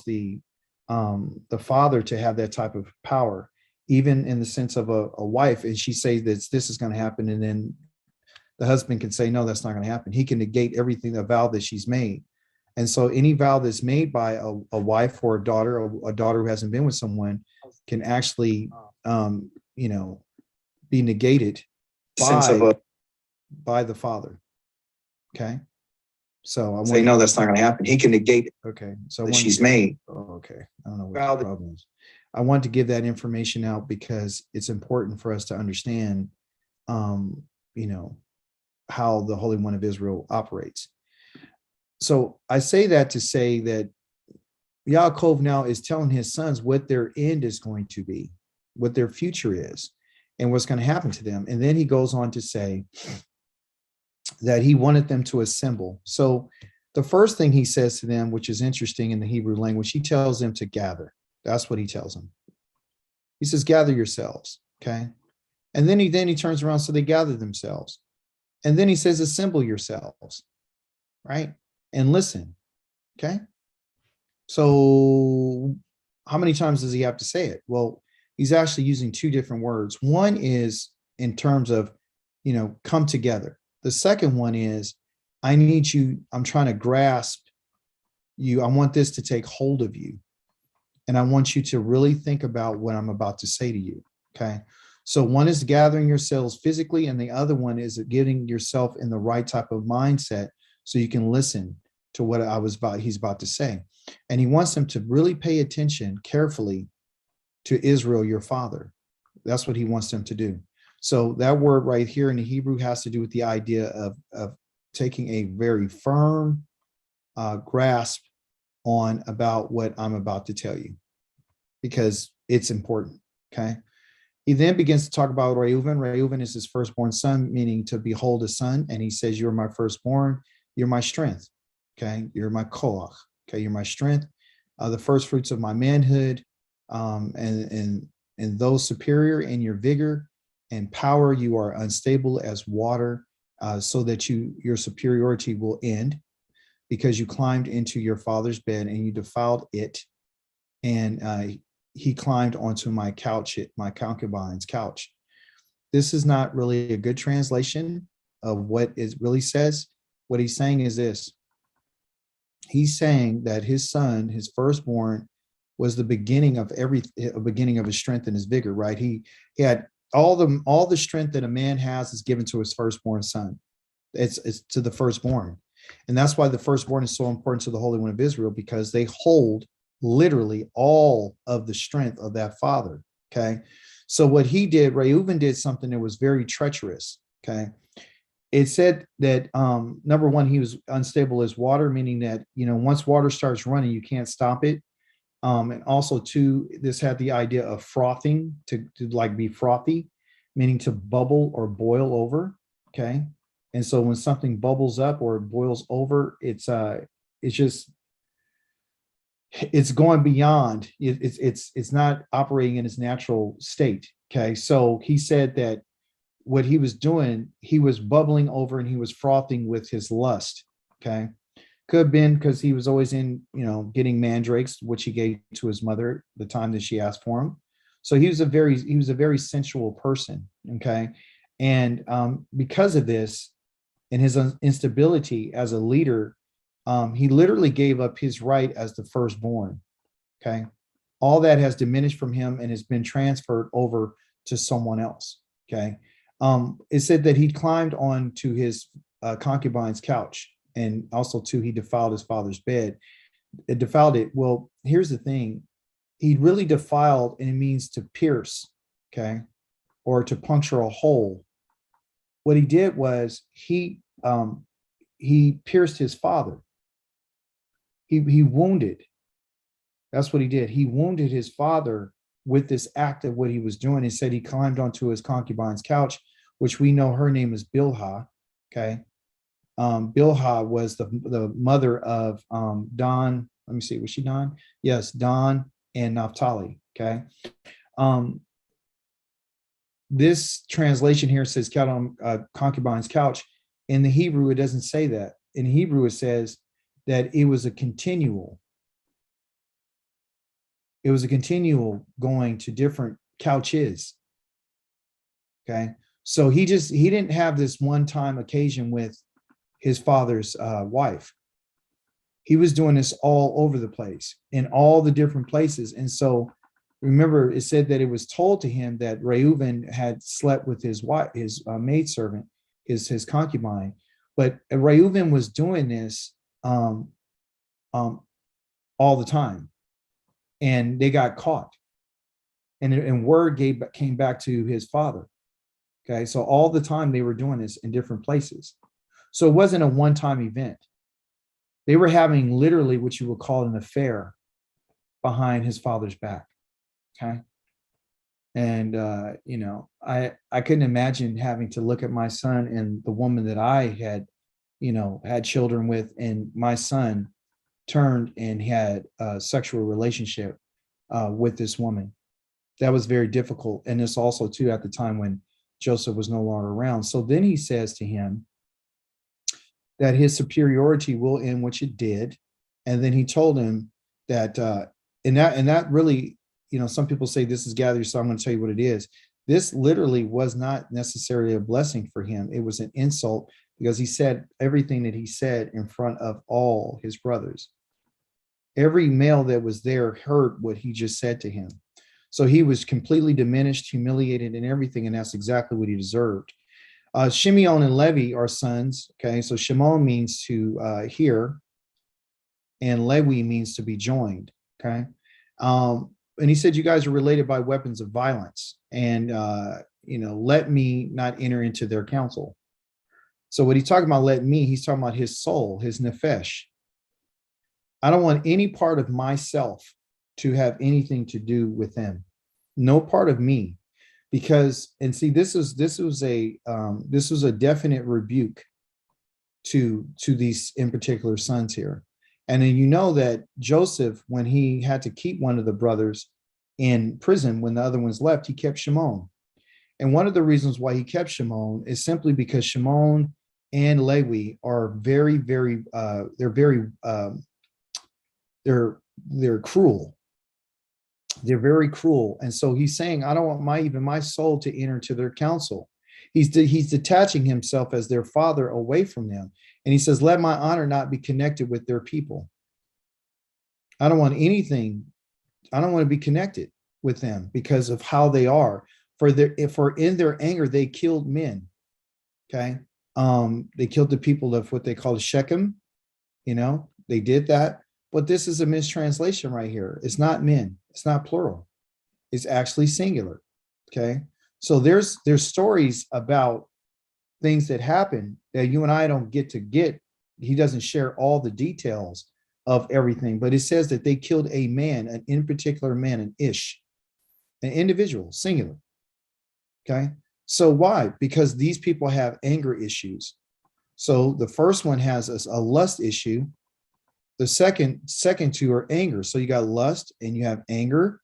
the father to have that type of power, even in the sense of a wife, and she says that this is going to happen, and then the husband can say, no, that's not going to happen. He can negate everything, the vow that she's made. And so any vow that's made by a wife or a daughter who hasn't been with someone can actually, be negated by the father. Okay. So I say, no, that's not going to happen. He can negate it. Okay. So that she's made. Oh, okay. I don't know what the problem is. I want to give that information out because it's important for us to understand, how the Holy One of Israel operates. So I say that to say that Yaakov now is telling his sons what their end is going to be, what their future is, and what's going to happen to them. And then he goes on to say that he wanted them to assemble. So the first thing he says to them, which is interesting in the Hebrew language, he tells them to gather. That's what he tells them. He says, gather yourselves. Okay. And then he turns around, so they gather themselves. And then he says, assemble yourselves. Right. And listen. Okay. So how many times does he have to say it? Well, he's actually using two different words. One is in terms of, come together. The second one is, I need you, I'm trying to grasp you. I want this to take hold of you. And I want you to really think about what I'm about to say to you. Okay. So one is gathering yourselves physically, and the other one is getting yourself in the right type of mindset so you can listen to what he's about to say. And he wants them to really pay attention carefully to Israel, your father. That's what he wants them to do. So that word right here in the Hebrew has to do with the idea of taking a very firm grasp on about what I'm about to tell you, because it's important. Okay. He then begins to talk about Reuven. Reuven is his firstborn son, meaning to behold a son. And he says, you're my firstborn. You're my strength. Okay. You're my koach. Okay. You're my strength. The first fruits of my manhood, and those superior in your vigor and power. You are unstable as water, so that your superiority will end, because you climbed into your father's bed and you defiled it. And he climbed onto my couch, my concubine's couch. This is not really a good translation of what it really says. What he's saying is this. He's saying that his son, his firstborn, was the beginning of his strength and his vigor, right? He had all the strength that a man has is given to his firstborn son. It's to the firstborn. And that's why the firstborn is so important to the Holy One of Israel, because they hold literally all of the strength of that father. Okay. So what he did, Reuven did something that was very treacherous. Okay. It said that, number one, he was unstable as water, meaning that, once water starts running, you can't stop it. And also two, this had the idea of frothing, to like be frothy, meaning to bubble or boil over. Okay. And so when something bubbles up or boils over, it's going beyond. It's not operating in its natural state. Okay. So he said that what he was doing, he was bubbling over and he was frothing with his lust. Okay. Could have been because he was always in, getting mandrakes, which he gave to his mother the time that she asked for him. So he was a very sensual person. Okay. And because of this and his instability as a leader, he literally gave up his right as the firstborn. Okay. All that has diminished from him and has been transferred over to someone else. Okay. It said that he climbed on to his concubine's couch, and also too, he defiled his father's bed. It defiled it. Well, here's the thing. He really defiled, and it means to pierce. Okay. Or to puncture a hole. What he did was he pierced his father. He wounded. That's what he did. He wounded his father with this act of what he was doing. He said he climbed onto his concubine's couch, which we know her name is Bilhah. Okay. Bilhah was the mother of Don. Let me see. Was she Don? Yes, Don and Naphtali. Okay. This translation here says count on concubine's couch. In the Hebrew, it doesn't say that. In Hebrew, it says that it was a continual. It was a continual going to different couches. Okay. So he didn't have this one-time occasion with his father's wife. He was doing this all over the place in all the different places. And so remember, it said that it was told to him that Reuben had slept with his wife, his maidservant, his concubine. But Reuben was doing this all the time, and they got caught. And word came back to his father. Okay, so all the time they were doing this in different places. So it wasn't a one-time event. They were having literally what you would call an affair behind his father's back. Okay. And, I couldn't imagine having to look at my son and the woman that I had, had children with, and my son turned and had a sexual relationship with this woman. That was very difficult. And this also too, at the time when Joseph was no longer around. So then he says to him that his superiority will end, which it did. And then he told him that, and that really, some people say this is gather, so I'm going to tell you what it is. This literally was not necessarily a blessing for him. It was an insult, because he said everything that he said in front of all his brothers. Every male that was there heard what he just said to him. So he was completely diminished, humiliated, and everything, and that's exactly what he deserved. Shimeon and Levi are sons. Okay, so Shimon means to hear, and Levi means to be joined. Okay, and he said, you guys are related by weapons of violence, and let me not enter into their counsel. So what he's talking about, he's talking about his soul, his nefesh. I don't want any part of myself to have anything to do with them. No part of me. Because, and see, this was a definite rebuke to these in particular sons here. And then that Joseph, when he had to keep one of the brothers in prison when the other ones left, he kept Shimon. And one of the reasons why he kept Shimon is simply because Shimon and Levi are very, very, they're cruel. They're very cruel. And so he's saying, I don't want even my soul to enter to their counsel. He's detaching himself as their father away from them. And he says, let my honor not be connected with their people. I don't want anything. I don't want to be connected with them because of how they are. For in their anger, they killed men. Okay. They killed the people of what they call Shechem. They did that. But this is a mistranslation right here. It's not men. It's not plural. It's actually singular. Okay. So there's stories about things that happen that you and I don't get. He doesn't share all the details of everything, but it says that they killed a man, an in particular man, an ish, an individual, singular. Okay. So why? Because these people have anger issues. So the first one has a lust issue. The second two are anger. So you got lust and you have anger.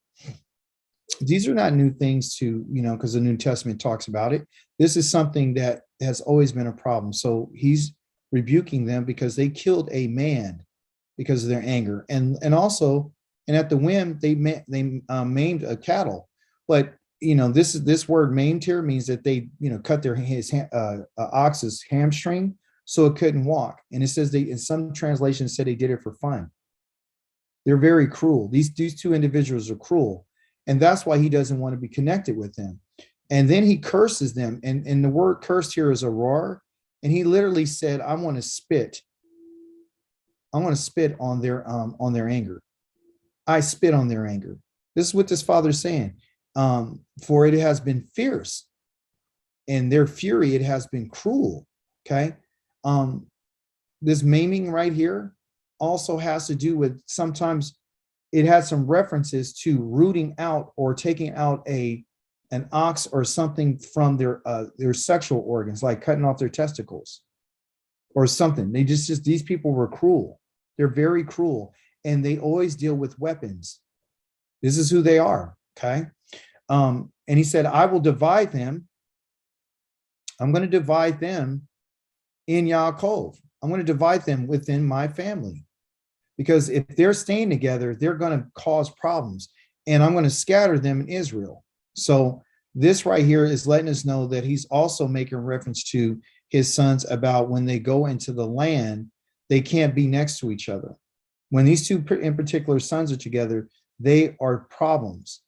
These are not new things to, because the New Testament talks about it. This is something that has always been a problem. So he's rebuking them because they killed a man because of their anger. And also, and at the whim, they maimed a cattle. But, this word maimed here means that they, cut his ox's hamstring so it couldn't walk. And it says in some translations said they did it for fun. They're very cruel. These two individuals are cruel. And that's why he doesn't want to be connected with them. And then he curses them. And the word cursed here is a roar. And he literally said, I want to spit. I want to spit on their anger. I spit on their anger. This is what this father's saying. For it has been fierce. And their fury, it has been cruel. Okay. This maiming right here also has to do with, sometimes it has some references to rooting out or taking out an ox or something from their sexual organs, like cutting off their testicles or something. These people were cruel. They're very cruel, and they always deal with weapons. This is who they are. Okay. And he said, I will divide them. I'm going to divide them in Yaakov. I'm going to divide them within my family, because if they're staying together, they're going to cause problems. and I'm going to scatter them in Israel. So this right here is letting us know that he's also making reference to his sons about when they go into the land, they can't be next to each other. When these two in particular sons are together, they are problems.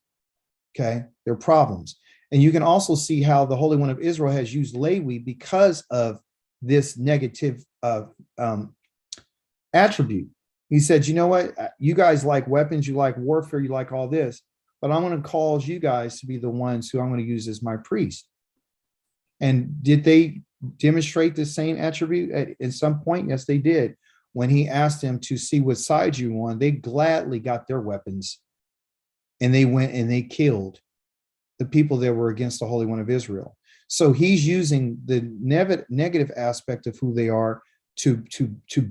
Okay, they're problems. And you can also see how the Holy One of Israel has used Lewi because of this negative attribute. He said, you know what? You guys like weapons, you like warfare, you like all this, but I'm going to cause you guys to be the ones who I'm going to use as my priest. And did they demonstrate the same attribute at some point? Yes, they did. When he asked them to see what side you on, they gladly got their weapons and they went and they killed the people that were against the Holy One of Israel. So he's using the negative aspect of who they are to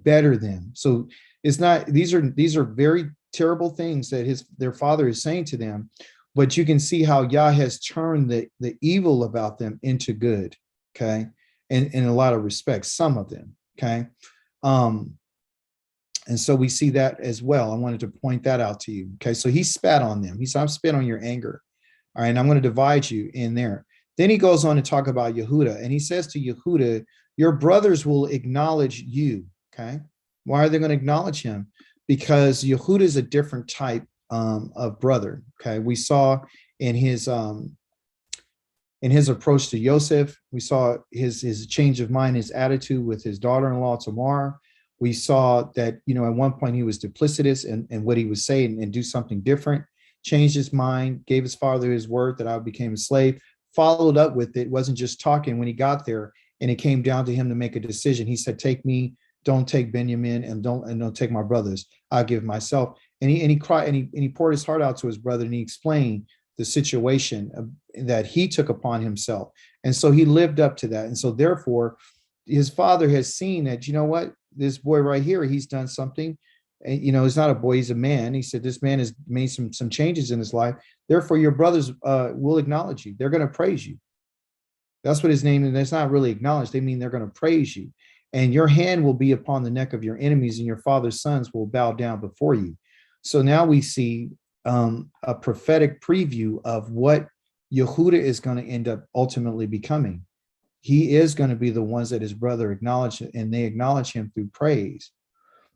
better them. So it's not, these are very terrible things that their father is saying to them, but you can see how Yah has turned the evil about them into good. Okay. And in a lot of respects, some of them. Okay. And so we see that as well. I wanted to point that out to you. Okay. So he spat on them. He said, I'm spit on your anger. All right. And I'm going to divide you in there. Then he goes on to talk about Yehuda, and he says to Yehuda, your brothers will acknowledge you. Okay. Why are they going to acknowledge him? Because Yehuda is a different type of brother. Okay. We saw in his approach to Yosef, we saw his change of mind, his attitude with his daughter-in-law Tamar. We saw that, at one point he was duplicitous in what he was saying and do something different, changed his mind, gave his father his word that I became a slave, followed up with it, wasn't just talking when he got there and it came down to him to make a decision. He said, take me, don't take Benjamin, and don't take my brothers. I'll give myself. And he cried and he poured his heart out to his brother, and he explained the situation that he took upon himself. And so he lived up to that. And so therefore, his father has seen that, you know what, this boy right here, he's done something. And, he's not a boy, he's a man. He said, this man has made some changes in his life. Therefore, your brothers will acknowledge you. They're going to praise you. That's what his name is. It's not really acknowledged. They mean they're going to praise you. And your hand will be upon the neck of your enemies, and your father's sons will bow down before you. So now we see a prophetic preview of what Yehuda is going to end up ultimately becoming. He is going to be the ones that his brother acknowledged, and they acknowledge him through praise.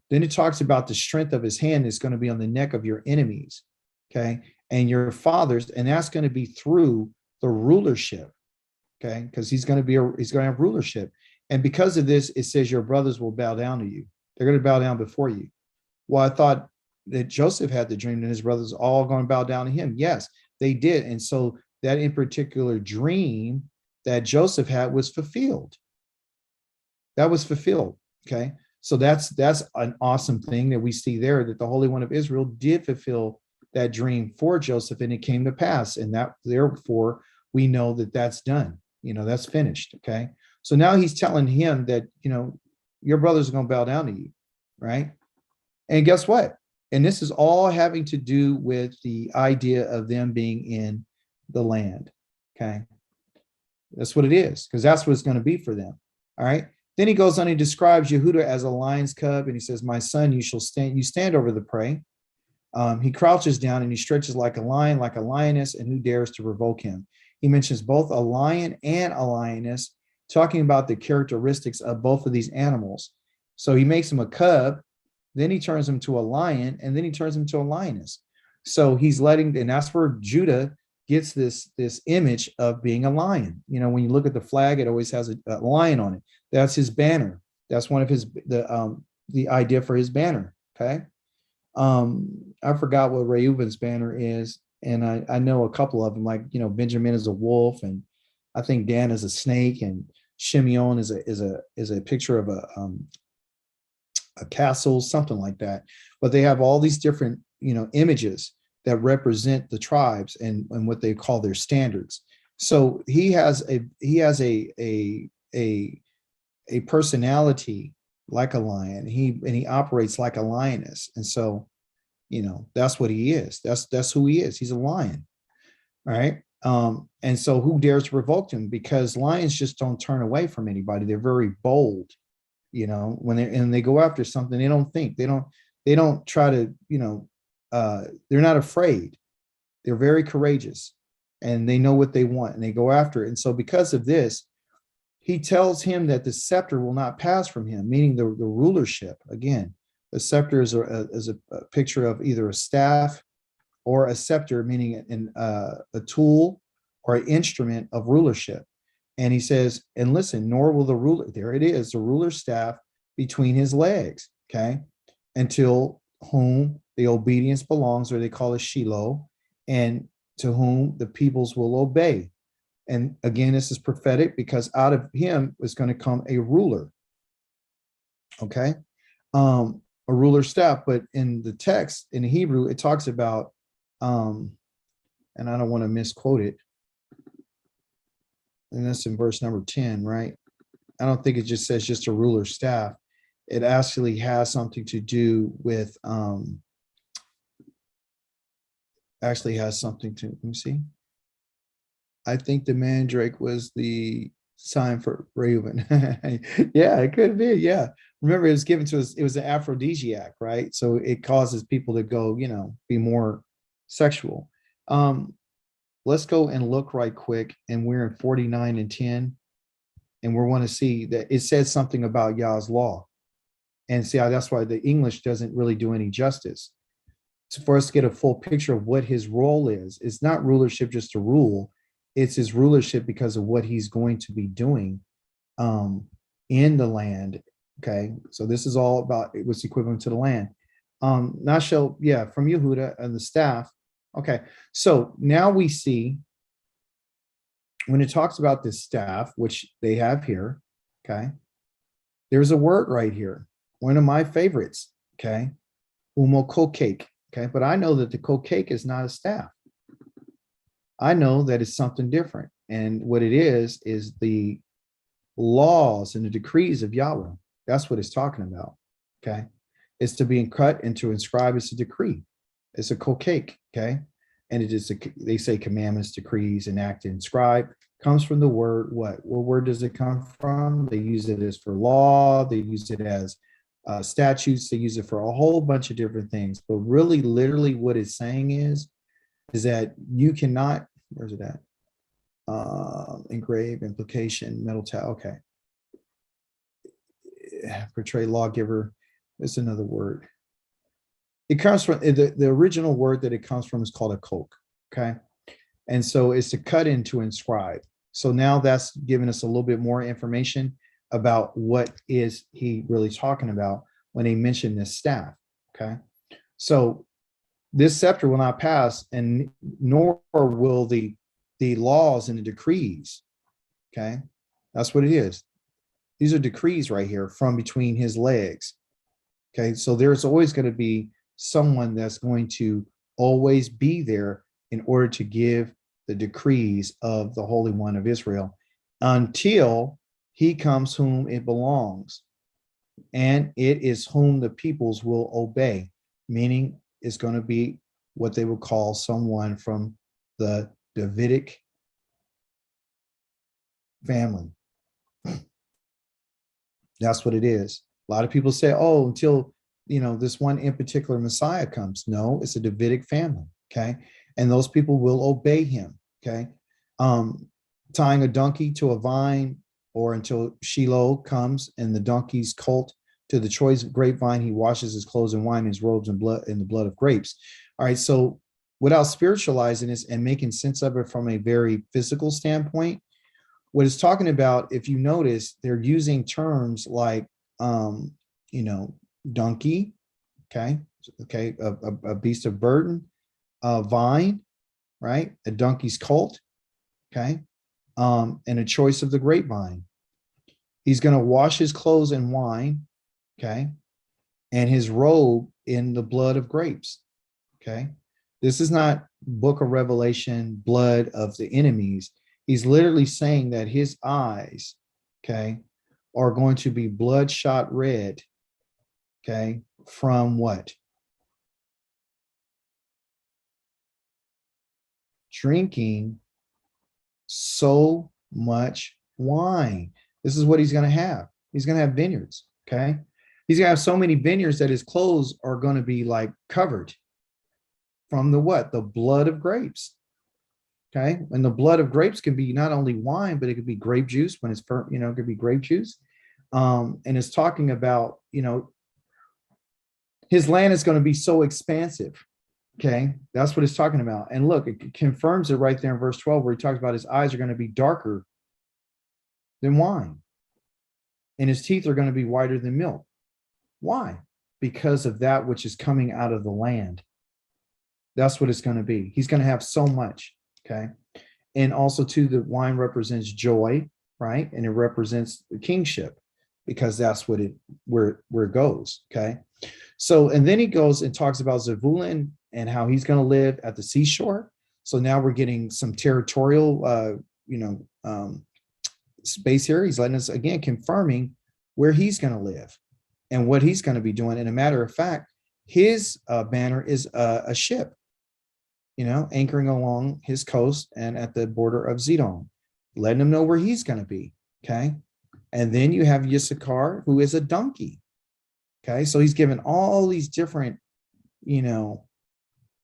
Then it talks about the strength of his hand is going to be on the neck of your enemies, okay, and your fathers, and that's going to be through the rulership, okay, because he's going to have rulership, and because of this, it says your brothers will bow down to you. They're going to bow down before you. Well, I thought that Joseph had the dream that his brothers all going to bow down to him. Yes, they did, and so that in particular dream that Joseph had was fulfilled. That was fulfilled, okay. So that's an awesome thing that we see there, that the Holy One of Israel did fulfill that dream for Joseph, and it came to pass. And that therefore we know that that's done. That's finished. Okay. So now he's telling him that, your brothers are going to bow down to you. Right. And guess what? And this is all having to do with the idea of them being in the land. Okay. That's what it is, because that's what it's going to be for them. All right. Then he goes on, he describes Yehuda as a lion's cub, and he says, my son, you stand over the prey. He crouches down and he stretches like a lion, like a lioness, and who dares to provoke him? He mentions both a lion and a lioness, talking about the characteristics of both of these animals. So he makes him a cub, then he turns him to a lion, and then he turns him to a lioness. So he's and that's where Judah gets this image of being a lion. When you look at the flag, it always has a lion on it. That's his banner. That's one of the idea for his banner. Okay. I forgot what Reuben's banner is, and I know a couple of them, like Benjamin is a wolf, and I think Dan is a snake, and Shimeon is a picture of a castle, something like that. But they have all these different images that represent the tribes and what they call their standards. So he has a personality like a lion. He operates like a lioness, and so that's what he is. That's who he is. He's a lion. All right. And so who dares to provoke him? Because lions just don't turn away from anybody. They're very bold. When they go after something, they don't think. They don't try to. They're not afraid. They're very courageous and they know what they want and they go after it. And so because of this, he tells him that the scepter will not pass from him, meaning the rulership. Again, the scepter is a picture of either a staff or a scepter, meaning a tool or an instrument of rulership. And he says, and listen, nor will the ruler, there it is, the ruler's staff between his legs, okay, until whom the obedience belongs, or they call it Shiloh, and to whom the peoples will obey. And again, this is prophetic because out of him is going to come a ruler, okay, a ruler staff. But in the text, in Hebrew, it talks about, and I don't want to misquote it, and that's in verse number 10, right? I don't think it just says just a ruler staff. It actually has something to do with, let me see. I think the mandrake was the sign for Reuben. Yeah, it could be. Yeah. Remember, it was given to us, it was an aphrodisiac, right? So it causes people to go, be more sexual. Let's go and look right quick. And we're in 49 and 10. And we want to see that it says something about Yah's law. And see how that's why the English doesn't really do any justice. So for us to get a full picture of what his role is, it's not rulership just to rule. It's his rulership because of what he's going to be doing in the land. Okay. So this is all about what's equivalent to the land. From Yehuda and the staff. Okay. So now we see when it talks about this staff, which they have here. Okay. There's a word right here. One of my favorites. Okay. Umokokake. Okay. But I know that the kokake is not a staff. I know that it's something different. And what it is the laws and the decrees of Yahweh. That's what it's talking about. Okay. It's to be cut and to inscribe. It's a decree. It's a kokake. Okay. And it is, they say commandments, decrees, enact, inscribe. Comes from the word what? What word does it come from? They use it as for law. They use it as statutes. They use it for a whole bunch of different things. But really, literally what it's saying is that you cannot, where's it at? Engrave, implication, metal towel. Okay. Portray lawgiver. There's another word. It comes from the original word that it comes from is called a koch. Okay. And so it's to cut and to inscribe. So now that's giving us a little bit more information about what is he really talking about when he mentioned this staff. Okay. So this scepter will not pass, and nor will the laws and the decrees. Okay. That's what it is. These are decrees right here from between his legs. Okay. So there's always going to be someone that's going to always be there in order to give the decrees of the Holy One of Israel until he comes whom it belongs. And it is whom the peoples will obey, meaning it's going to be what they would call someone from the Davidic family. That's what it is. A lot of people say, oh, until, this one in particular Messiah comes. No, it's a Davidic family. Okay. And those people will obey him. Okay. Tying a donkey to a vine, or until Shiloh comes and the donkey's colt to the choice grapevine, he washes his clothes in wine, his robes in blood, in the blood of grapes. All right. So without spiritualizing this and making sense of it from a very physical standpoint, what it's talking about, if you notice, they're using terms like, donkey, okay, a beast of burden, a vine, right, a donkey's colt, okay, and a choice of the grapevine. He's going to wash his clothes in wine, okay, and his robe in the blood of grapes, okay. This is not Book of Revelation, blood of the enemies. He's literally saying that his eyes, okay, are going to be bloodshot red, okay, from what? Drinking so much wine. This is what he's going to have. He's going to have vineyards, okay? He's going to have so many vineyards that his clothes are going to be like covered. from the what? The blood of grapes. Okay. And the blood of grapes can be not only wine, but it could be grape juice when it's, it could be grape juice. And it's talking about, his land is going to be so expansive. Okay. That's what it's talking about. And look, it confirms it right there in verse 12, where he talks about his eyes are going to be darker than wine and his teeth are going to be whiter than milk. Why? Because of that which is coming out of the land. That's what it's going to be. He's going to have so much. Okay. And also too, the wine represents joy, right? And it represents the kingship, because that's what where it goes. Okay. So, and then he goes and talks about Zebulun and how he's going to live at the seashore. So now we're getting some territorial, space here. He's letting us, again, confirming where he's going to live and what he's going to be doing. And a matter of fact, his banner is a ship, anchoring along his coast and at the border of Zidon, letting him know where he's going to be. Okay. And then you have Issachar, who is a donkey. Okay. So he's given all these different,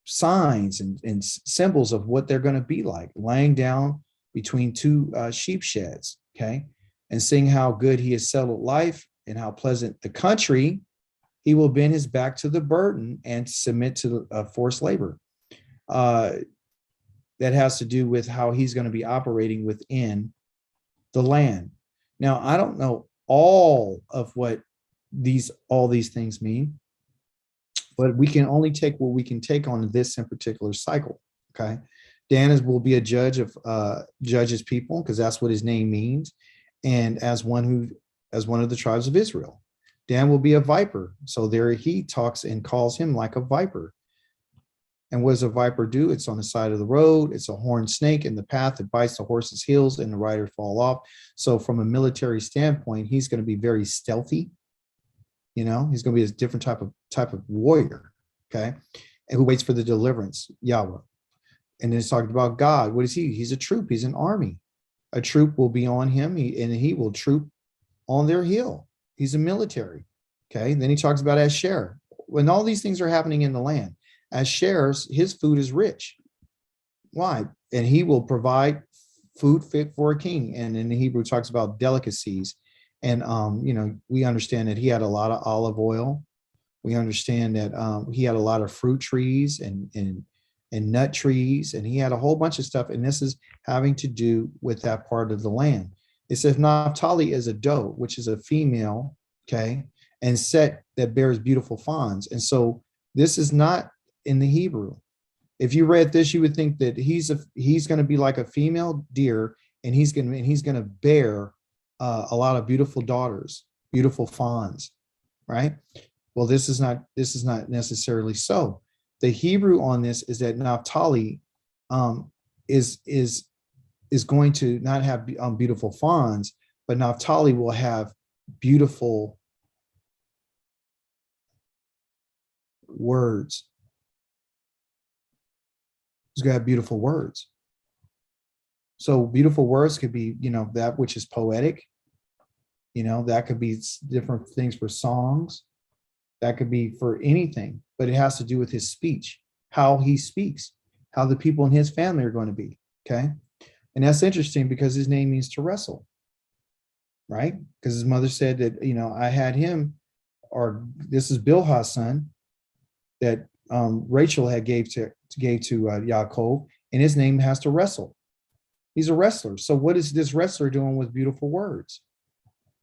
signs and symbols of what they're going to be like, laying down between two sheep sheds. Okay. And seeing how good he has settled life and how pleasant the country, he will bend his back to the burden and submit to forced labor. That has to do with how he's going to be operating within the land. Now, I don't know all of what all these things mean, but we can only take what we can take on this in particular cycle. Okay. Dan will be a judge of judges people, because that's what his name means. And as one of the tribes of Israel, Dan will be a viper. So there he talks and calls him like a viper. And what does a viper do? It's on the side of the road. It's a horned snake in the path that bites the horse's heels and the rider fall off. So from a military standpoint, he's going to be very stealthy. He's going to be a different type of warrior. Okay. And who waits for the deliverance, Yahweh. And then it's talking about God. What is he? He's a troop. He's an army. A troop will be on him, and he will troop on their heel. He's a military. Okay. Then he talks about Asher. When all these things are happening in the land, Asher's, his food is rich. Why? And he will provide food fit for a king. And in the Hebrew, talks about delicacies. And, we understand that he had a lot of olive oil. We understand that he had a lot of fruit trees and nut trees, and he had a whole bunch of stuff. And this is having to do with that part of the land. It says Naphtali is a doe, which is a female, okay, and Set that bears beautiful fawns. And so this is not in the Hebrew. If you read this, you would think that he's going to be like a female deer, and he's going to bear a lot of beautiful daughters, beautiful fawns, right? Well, this is not necessarily so. The Hebrew on this is that Naphtali is going to not have beautiful fawns, but Naphtali will have beautiful words. He's going to have beautiful words. So beautiful words could be, that which is poetic. That could be different things for songs. That could be for anything, but it has to do with his speech, how he speaks, how the people in his family are going to be. Okay. And that's interesting, because his name means to wrestle, right? Because his mother said that, I had him, or this is Bilhah's son that Rachel had gave to Yaakov, and his name has to wrestle. He's a wrestler. So what is this wrestler doing with beautiful words?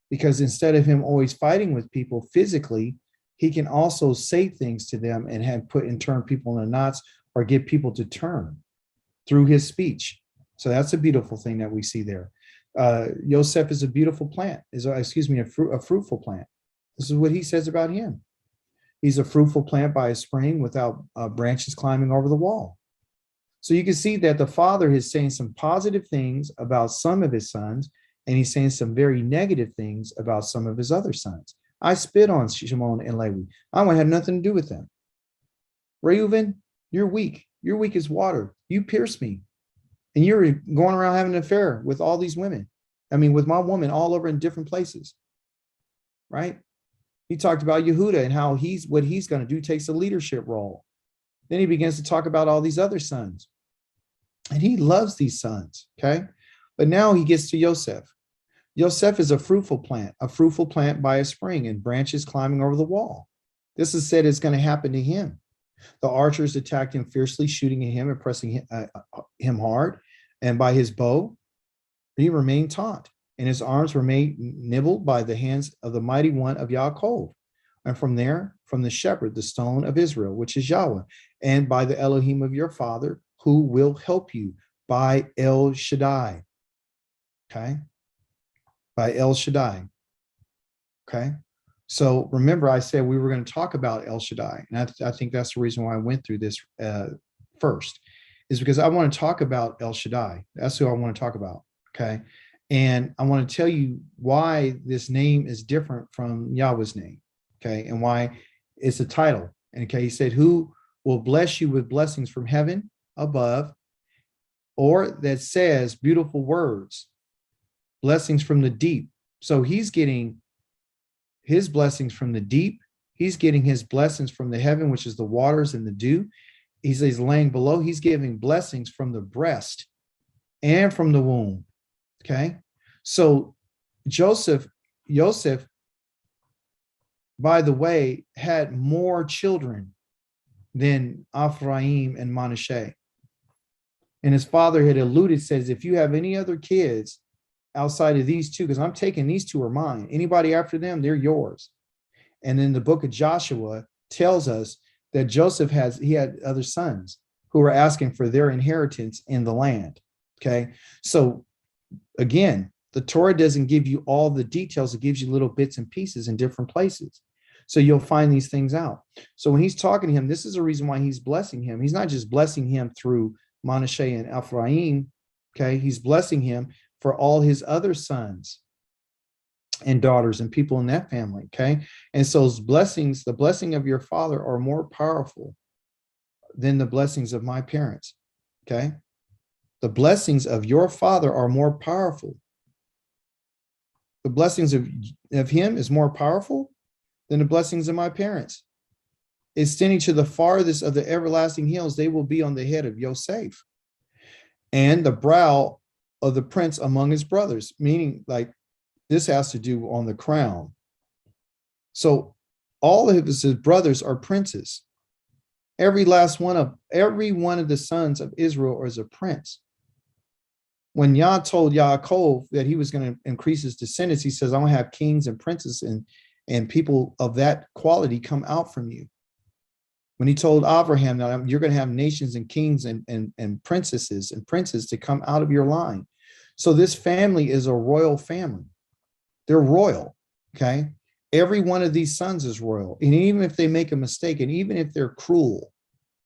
Because instead of him always fighting with people physically, he can also say things to them and turn people into knots, or get people to turn through his speech. So that's a beautiful thing that we see there. Yosef is a beautiful plant, a fruitful plant. This is what he says about him. He's a fruitful plant by a spring without branches climbing over the wall. So you can see that the father is saying some positive things about some of his sons, and he's saying some very negative things about some of his other sons. I spit on Shimon and Levi. I want to have nothing to do with them. Reuven, you're weak. You're weak as water. You pierced me. And you're going around having an affair with all these women. With my woman all over in different places. Right? He talked about Yehuda and how what he's going to do takes a leadership role. Then he begins to talk about all these other sons. And he loves these sons, okay? But now he gets to Yosef. Yosef is a fruitful plant by a spring and branches climbing over the wall. This is said is going to happen to him. The archers attacked him fiercely, shooting at him and pressing him hard. And by his bow, he remained taut, and his arms were made nibbled by the hands of the mighty one of Yaakov. And from there, from the shepherd, the stone of Israel, which is Yahweh, and by the Elohim of your father, who will help you, by El Shaddai. Okay? By El Shaddai. Okay? So remember, I said we were going to talk about El Shaddai. And I think that's the reason why I went through this first, is because I want to talk about El Shaddai. That's who I want to talk about. Okay? And I want to tell you why this name is different from Yahweh's name. Okay? And why it's a title. And okay, he said, who will bless you with blessings from heaven above, or that says beautiful words, blessings from the deep. So he's getting his blessings from the deep. He's getting his blessings from the heaven, which is the waters and the dew. He's laying below. He's giving blessings from the breast and from the womb. Okay. So Yosef, by the way, had more children than Ephraim and Manasseh. And his father had alluded, says, if you have any other kids outside of these two, because I'm taking these two are mine. Anybody after them, they're yours. And then the book of Joshua tells us that Joseph had other sons who were asking for their inheritance in the land. Okay. So again, the Torah doesn't give you all the details. It gives you little bits and pieces in different places. So you'll find these things out. So when he's talking to him, this is a reason why he's blessing him. He's not just blessing him through Manasseh and Ephraim. Okay. He's blessing him for all his other sons and daughters and people in that family. Okay. And so those blessings, the blessing of your father are more powerful than the blessings of my parents. Okay. The blessings of your father are more powerful. The blessings of him is more powerful than the blessings of my parents. Extending to the farthest of the everlasting hills, they will be on the head of Yosef and the brow of the prince among his brothers, meaning like this has to do on the crown. So all of his brothers are princes. Every one of the sons of Israel is a prince. When Yah told Yaakov that he was going to increase his descendants, he says, I'm going to have kings and princes and people of that quality come out from you. When he told Abraham that you're going to have nations and kings and princesses and princes to come out of your line. So this family is a royal family. They're royal, okay? Every one of these sons is royal. And even if they make a mistake, and even if they're cruel,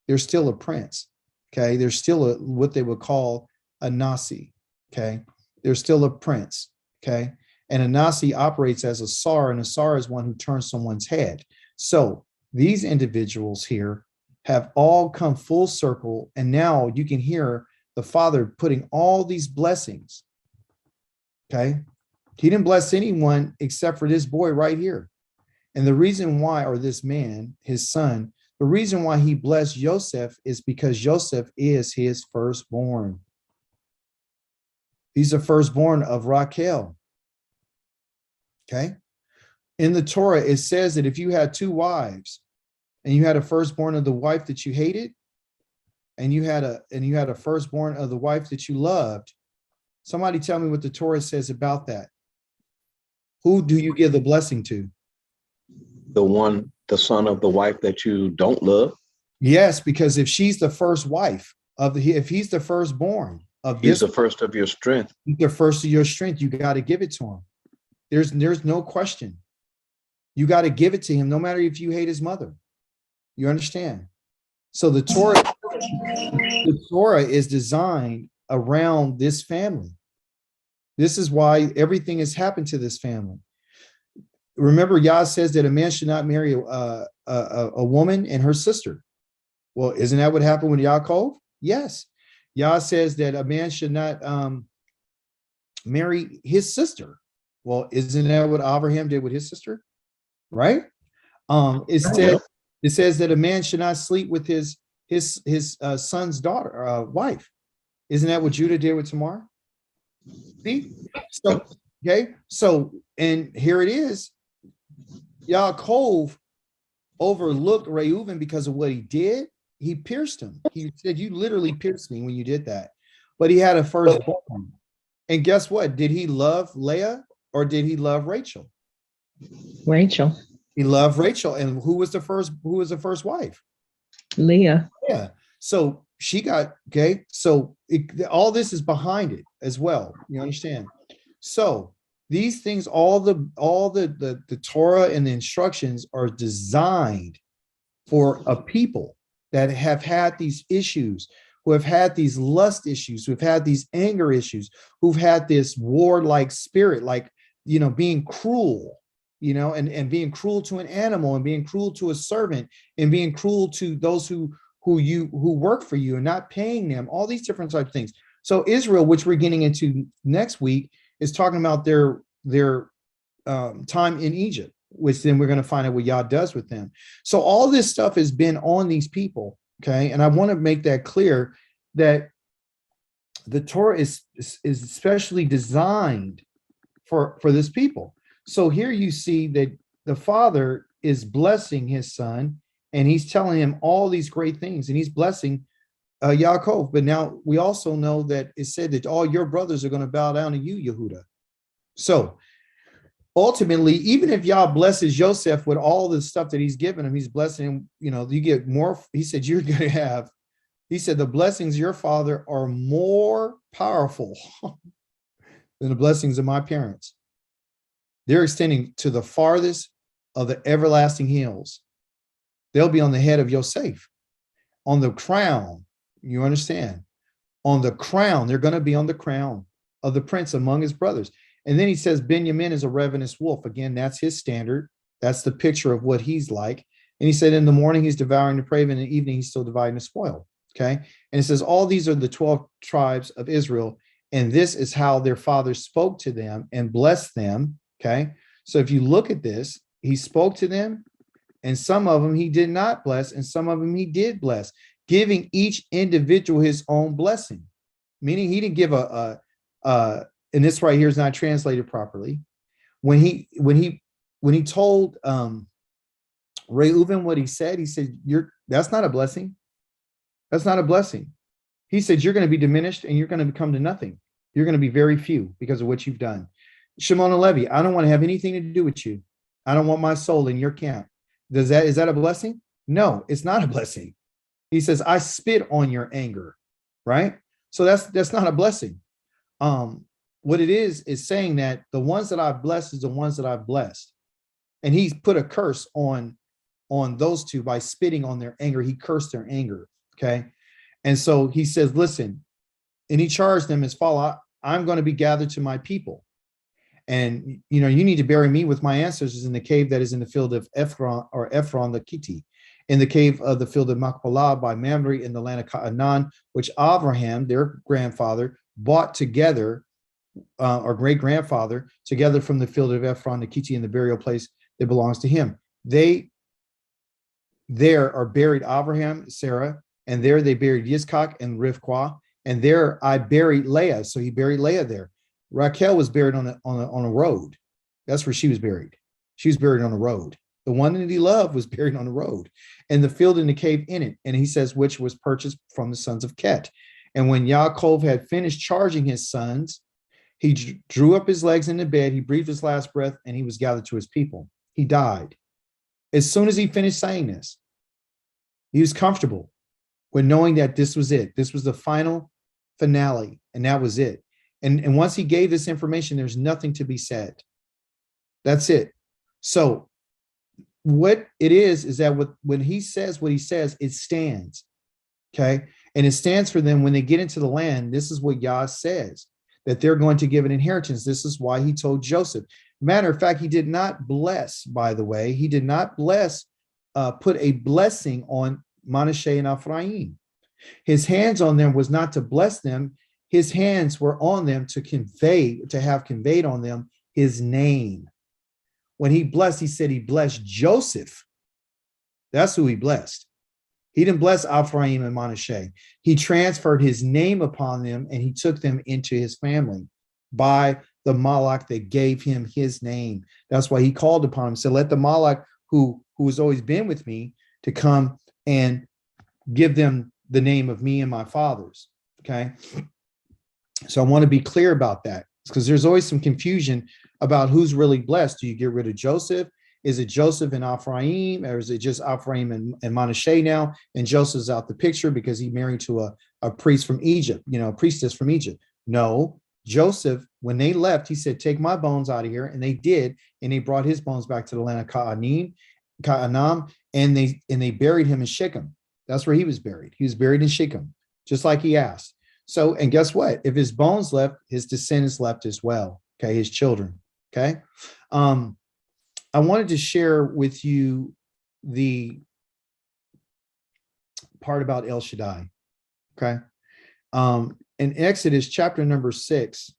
they're still a prince, okay? They're still what they would call a Nasi, okay? They're still a prince, okay? And a Nasi operates as a Sar, and a Sar is one who turns someone's head. So these individuals here have all come full circle, and now you can hear the father putting all these blessings, okay? He didn't bless anyone except for this boy right here. And the reason why, or this man, his son, the reason why he blessed Joseph is because Joseph is his firstborn. He's the firstborn of Rachel. Okay. In the Torah, it says that if you had two wives and you had a firstborn of the wife that you hated, and you had a firstborn of the wife that you loved, somebody tell me what the Torah says about that. Who do you give the blessing to? The son of the wife that you don't love. Yes, because if she's the first wife if he's the firstborn of this, he's the first of your strength. The first of your strength, you got to give it to him. There's no question. You got to give it to him, no matter if you hate his mother. You understand? So the Torah is designed around this family. This is why everything has happened to this family. Remember, Yah says that a man should not marry a woman and her sister. Well, isn't that what happened with Yaakov? Yes. Yah says that a man should not marry his sister. Well, isn't that what Abraham did with his sister? Right? It says that a man should not sleep with his his son's daughter, wife. Isn't that what Judah did with Tamar? See? So, okay. So, and here it is. Yaakov overlooked Reuven because of what he did. He pierced him. He said, "You literally pierced me when you did that." But he had a firstborn. And guess what? Did he love Leah or did he love Rachel? Rachel. He loved Rachel. And who was the first wife? Leah. Yeah. So she got, okay. So all this is behind it as well. You understand? So these things, all the Torah and the instructions are designed for a people that have had these issues, who have had these lust issues, who've had these anger issues, who've had this warlike spirit, like, being cruel, and being cruel to an animal and being cruel to a servant and being cruel to those who work for you and not paying them, all these different type of things. So Israel, which we're getting into next week, is talking about their time in Egypt, which then we're going to find out what Yah does with them. So all this stuff has been on these people, okay? And I want to make that clear that the Torah is especially designed for this people. So here you see that the father is blessing his son, and he's telling him all these great things, and he's blessing Yaakov. But now we also know that it said that all your brothers are going to bow down to you, Yehuda. So ultimately, even if Yah blesses Joseph with all the stuff that he's given him, he's blessing him, you get more. He said, you're going to have, he said, the blessings of your father are more powerful than the blessings of my parents. They're extending to the farthest of the everlasting hills. They'll be on the head of Yosef, on the crown. You understand? On the crown, they're going to be on the crown of the prince among his brothers. And then he says, Benjamin is a ravenous wolf. Again, that's his standard. That's the picture of what he's like. And he said, in the morning, he's devouring the prey, and in the evening, he's still dividing the spoil. Okay. And it says, all these are the 12 tribes of Israel. And this is how their father spoke to them and blessed them. Okay. So if you look at this, he spoke to them, and some of them he did not bless, and some of them he did bless, giving each individual his own blessing. Meaning he didn't give and this right here is not translated properly. When he told Reuven what he said, that's not a blessing. That's not a blessing. He said, you're going to be diminished and you're going to become to nothing. You're going to be very few because of what you've done. Shimon and Levi, I don't want to have anything to do with you. I don't want my soul in your camp. Is that a blessing? No, it's not a blessing. He says, I spit on your anger, right? So that's not a blessing. What it is saying that the ones that I've blessed is the ones that I've blessed. And he's put a curse on those two by spitting on their anger. He cursed their anger, okay? And so he says, listen, and he charged them as follow, I'm going to be gathered to my people. And, you need to bury me with my ancestors in the cave that is in the field of Ephron the Kiti, in the cave of the field of Machpelah by Mamre in the land of Canaan, which Abraham, their grandfather, bought together, or great-grandfather, together from the field of Ephron the Kiti in the burial place that belongs to him. There are buried Abraham, Sarah, and there they buried Yitzchak and Rivkah, and there I buried Leah. So he buried Leah there. Raquel was buried on a road. That's where she was buried. She was buried on a road. The one that he loved was buried on the road, and the field and the cave in it. And he says, which was purchased from the sons of Ket. And when Yaakov had finished charging his sons, he drew up his legs in the bed. He breathed his last breath, and he was gathered to his people. He died. As soon as he finished saying this, he was comfortable with knowing that this was it. This was the final finale, and that was it. And once he gave this information, there's nothing to be said. That's it. So what it is that when he says what he says, it stands. Okay. And it stands for them when they get into the land. This is what Yah says, that they're going to give an inheritance. This is why he told Joseph. Matter of fact, he did not bless, by the way, he did not bless, put a blessing on Manasseh and Ephraim. His hands on them was not to bless them. His hands were on them to have conveyed on them his name. When he blessed, he said he blessed Joseph. That's who he blessed. He didn't bless Ephraim and Manasseh. He transferred his name upon them, and he took them into his family by the Malach that gave him his name. That's why he called upon him. So let the Malach who has always been with me to come and give them the name of me and my fathers. Okay. So I want to be clear about that, because there's always some confusion about who's really blessed. Do you get rid of Joseph? Is it Joseph and Ephraim, or is it just Ephraim and Manasseh now? And Joseph's out the picture because he married to a priest from Egypt, a priestess from Egypt. No, Joseph, when they left, he said, take my bones out of here. And they did. And they brought his bones back to the land of Canaan, and they buried him in Shechem. That's where he was buried. He was buried in Shechem, just like he asked. So, and guess what? If his bones left, his descendants left as well. Okay, his children. Okay. I wanted to share with you the part about El Shaddai. Okay. In Exodus chapter number 6,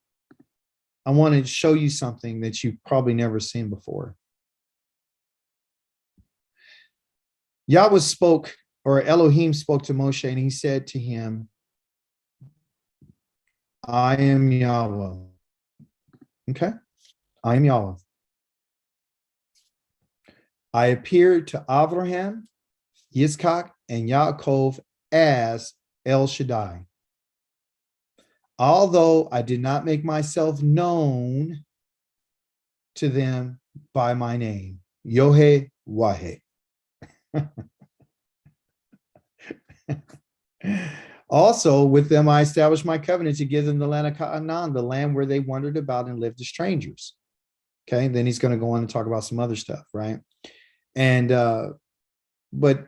I want to show you something that you've probably never seen before. Yahweh spoke, or Elohim spoke to Moshe, and he said to him, I am Yahweh. Okay. I am Yahweh. I appeared to Abraham, Yitzchak, and Yaakov as El Shaddai. Although I did not make myself known to them by my name, Yahweh. Also, with them I established my covenant to give them the land of Canaan, the land where they wandered about and lived as strangers. Okay, then he's going to go on and talk about some other stuff, right? And but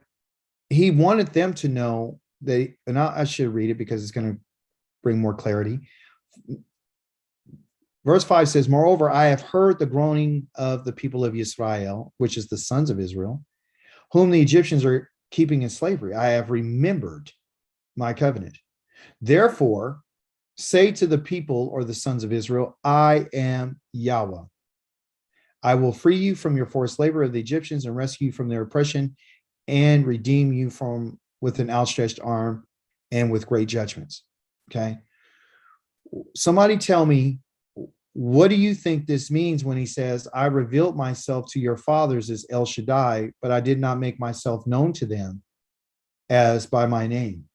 he wanted them to know that, and I should read it because it's going to bring more clarity. Verse 5 says, moreover, I have heard the groaning of the people of Israel, which is the sons of Israel, whom the Egyptians are keeping in slavery. I have remembered my covenant. Therefore, say to the people, or the sons of Israel, I am Yahweh. I will free you from your forced labor of the Egyptians and rescue you from their oppression and redeem you from with an outstretched arm and with great judgments. Okay. Somebody tell me, what do you think this means when he says, I revealed myself to your fathers as El Shaddai, but I did not make myself known to them as by my name?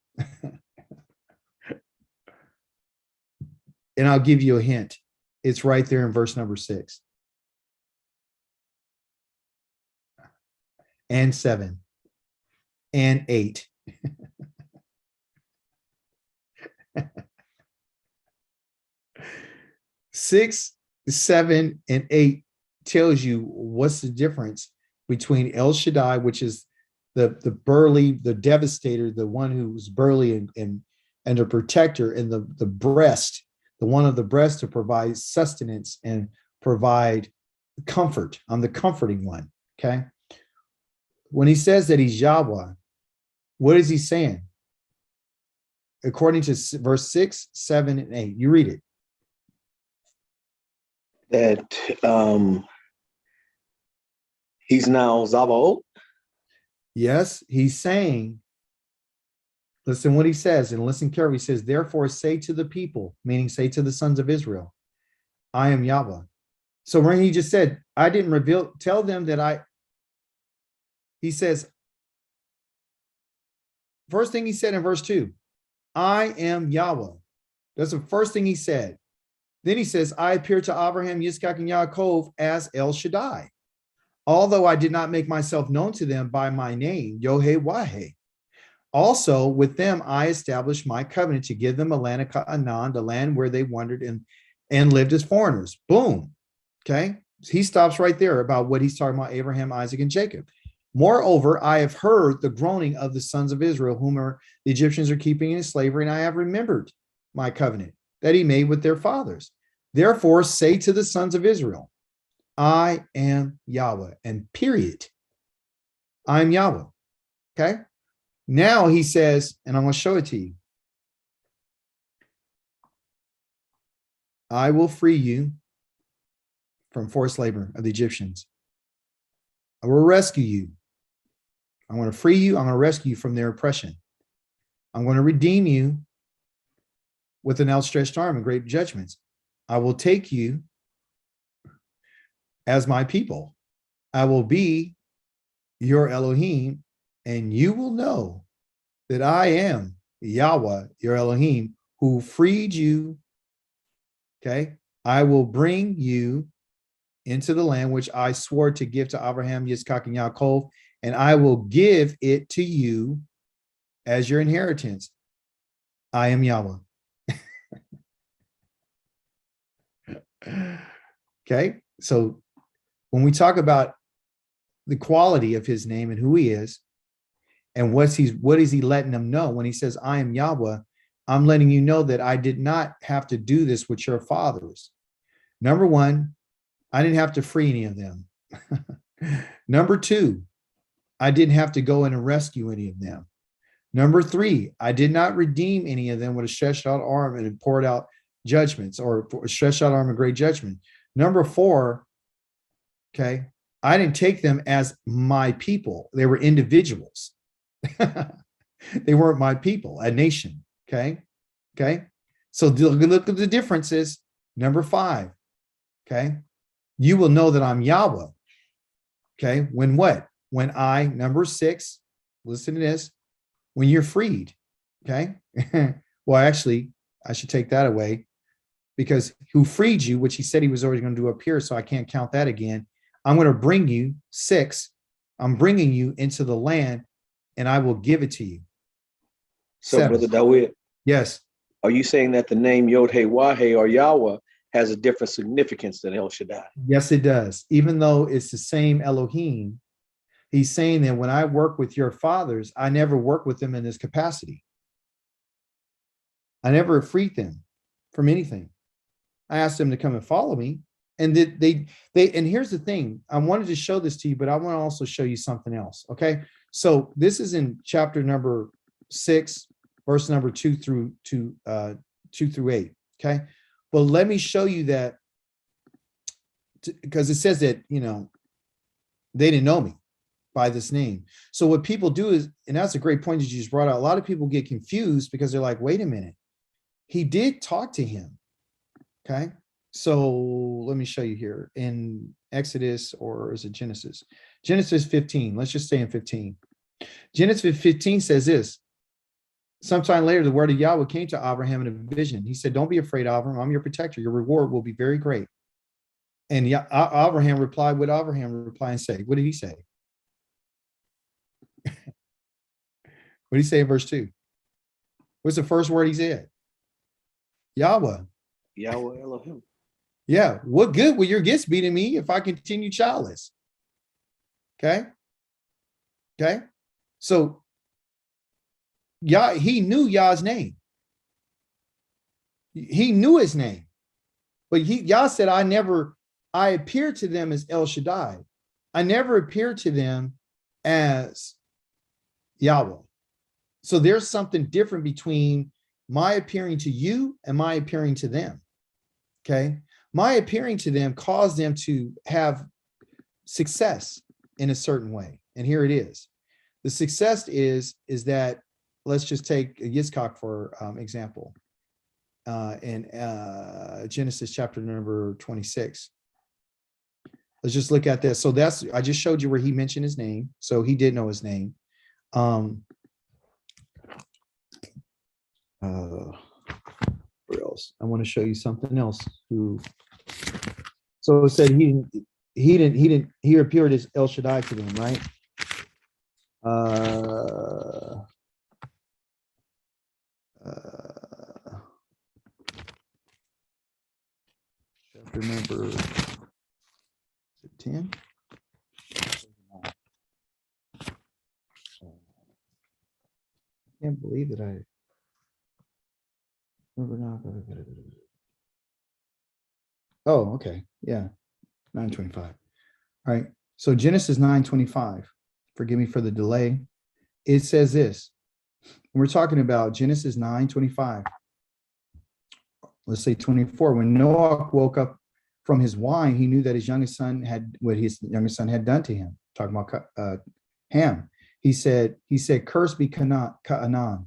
And I'll give you a hint. It's right there in verse number 6 and 7 and 8. 6, 7, and 8 tells you what's the difference between El Shaddai, which is the burly, the devastator, the one who's burly and a protector, and the breast, the one of the breast to provide sustenance and provide comfort. I'm the comforting one. Okay. When he says that he's Yahweh, what is he saying? According to verse 6, 7, and 8, you read it. That he's now Zavaot. Yes, he's saying, listen what he says, and listen carefully. He says, therefore say to the people, meaning say to the sons of Israel, I am Yahweh. So when he just said, I didn't tell them that he says, first thing he said in verse 2, I am Yahweh. That's the first thing he said. Then he says, I appeared to Abraham, Yitzchak, and Yaakov as El Shaddai. Although I did not make myself known to them by my name, Yahweh. Also, with them I established my covenant to give them a land of Canaan, the land where they wandered and lived as foreigners. Boom. Okay. He stops right there about what he's talking about, Abraham, Isaac, and Jacob. Moreover, I have heard the groaning of the sons of Israel, whom the Egyptians are keeping in slavery, and I have remembered my covenant that he made with their fathers. Therefore, say to the sons of Israel, I am Yahweh, and period. I'm Yahweh. Okay. Now he says, and I'm going to show it to you. I will free you from forced labor of the Egyptians. I will rescue you. I'm going to free you. I'm going to rescue you from their oppression. I'm going to redeem you with an outstretched arm and great judgments. I will take you as my people. I will be your Elohim, and you will know that I am Yahweh, your Elohim, who freed you. Okay. I will bring you into the land which I swore to give to Abraham, Yitzchak, and Yaakov, and I will give it to you as your inheritance. I am Yahweh. Okay. So when we talk about the quality of his name and who he is, and what is he letting them know when he says, I am Yahweh? I'm letting you know that I did not have to do this with your fathers. Number one, I didn't have to free any of them. Number two, I didn't have to go in and rescue any of them. Number three, I did not redeem any of them with a stretched out arm and poured out judgments, or a stretched out arm and great judgment. Number four, okay, I didn't take them as my people. They were individuals. They weren't my people, a nation. Okay. Okay. So look at the differences. Number five. Okay. You will know that I'm Yahweh. Okay. When what? When number six, listen to this, when you're freed. Okay. Well, actually, I should take that away, because who freed you, which he said he was already going to do up here. So I can't count that again. I'm going to bring you, six. I'm bringing you into the land, and I will give it to you. So, Seven. Brother Dawid, Yes. are you saying that the name Yod-Heh-Wah-Heh or Yahweh has a different significance than El Shaddai? Yes, it does. Even though it's the same Elohim, he's saying that when I work with your fathers, I never work with them in this capacity. I never freed them from anything. I asked them to come and follow me. And they and here's the thing. I wanted to show this to you, but I want to also show you something else. Okay. So this is in chapter number 6, verse number 2 through 8. Okay. Well, let me show you that, because it says that, they didn't know me by this name. So what people do is, and that's a great point that you just brought out. A lot of people get confused because they're like, wait a minute. He did talk to him. Okay. So let me show you here in Exodus, or is it Genesis? Genesis 15. Let's just stay in 15. Genesis 15 says this. Sometime later, the word of Yahweh came to Abraham in a vision. He said, don't be afraid, Abraham. I'm your protector. Your reward will be very great. And Abraham replied, what Abraham replied and say? What did he say? What did he say in verse 2? What's the first word he said? Yahweh. Yahweh Elohim. Yeah. What good will your gifts be to me if I continue childless? Okay. Okay. So Yah, he knew Yah's name. He knew his name. But Yah said, I appeared to them as El Shaddai. I never appeared to them as Yahweh. So there's something different between my appearing to you and my appearing to them. Okay. My appearing to them caused them to have success in a certain way. And here it is. The success is that, let's just take Yitzchak for example, in Genesis chapter number 26. Let's just look at this. So I just showed you where he mentioned his name. So he did know his name. Where else? I want to show you something else. So it said he appeared as El Shaddai to them, right? Chapter number 10. I can't believe that I remember now. Oh, okay. Yeah. 9:25. All right. So Genesis 9:25. Forgive me for the delay. It says this. We're talking about Genesis 9:25. Let's say 24. When Noah woke up from his wine, he knew that his youngest son had what his youngest son had done to him. Talking about Ham. he said, cursed be Canaan.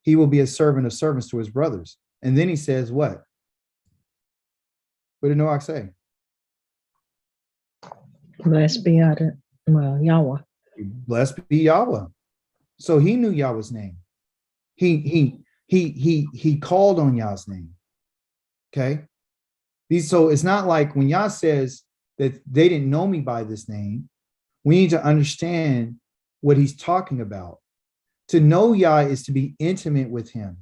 He will be a servant of servants to his brothers. And then he says, what? What did Noach say? Blessed be Yahweh. Blessed be Yahweh. So he knew Yahweh's name. He called on Yah's name. Okay. So it's not like when Yah says that they didn't know me by this name, we need to understand what he's talking about. To know Yah is to be intimate with him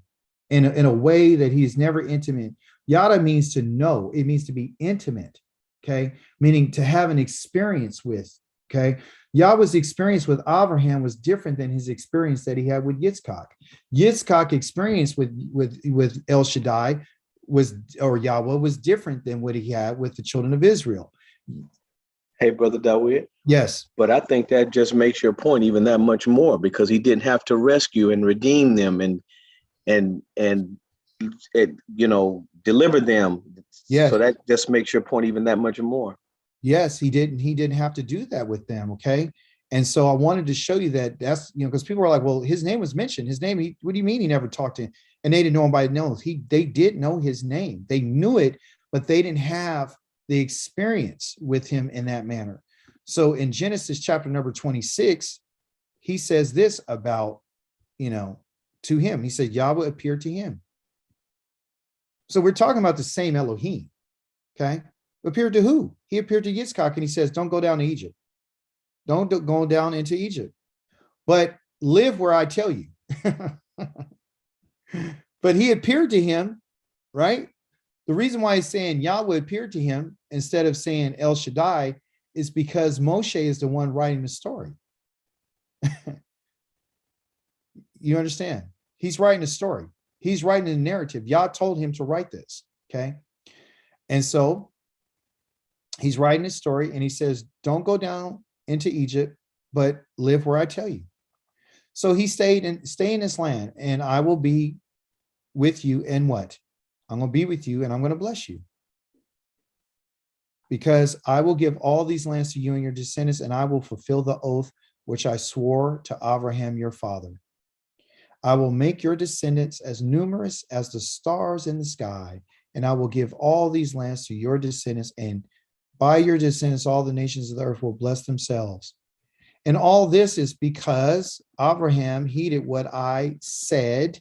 in a way that he is never intimate. Yada means to know. It means to be intimate. Okay. Meaning to have an experience with. Okay. Yahweh's experience with Abraham was different than his experience that he had with Yitzchak. Yitzchak experience with El Shaddai or Yahweh was different than what he had with the children of Israel. Hey, Brother Dawid. Yes. But I think that just makes your point even that much more, because he didn't have to rescue and redeem them and deliver them. Yes. So that just makes your point even that much more. Yes, he didn't have to do that with them. Okay. And so I wanted to show you that's, because people were like, well, his name was mentioned. His name, what do you mean he never talked to him? And they didn't know him by name. They did know his name. They knew it, but they didn't have the experience with him in that manner. So in Genesis chapter number 26, he says this about, to him. He said, Yahweh appeared to him. So we're talking about the same Elohim. Okay. Appeared to who? He appeared to Yitzchak, and he says, don't go down to Egypt. Don't go down into Egypt, but live where I tell you. But he appeared to him, right? The reason why he's saying Yahweh appeared to him instead of saying El Shaddai is because Moshe is the one writing the story. You understand? He's writing a story. He's writing a narrative. Yah told him to write this, okay? And so he's writing a story, and he says, don't go down into Egypt, but live where I tell you. So he stay in this land, and I will be with you. And what? I'm going to be with you, and I'm going to bless you. Because I will give all these lands to you and your descendants, and I will fulfill the oath which I swore to Abraham your father. I will make your descendants as numerous as the stars in the sky, and I will give all these lands to your descendants, and by your descendants all the nations of the earth will bless themselves. And all this is because Abraham heeded what I said,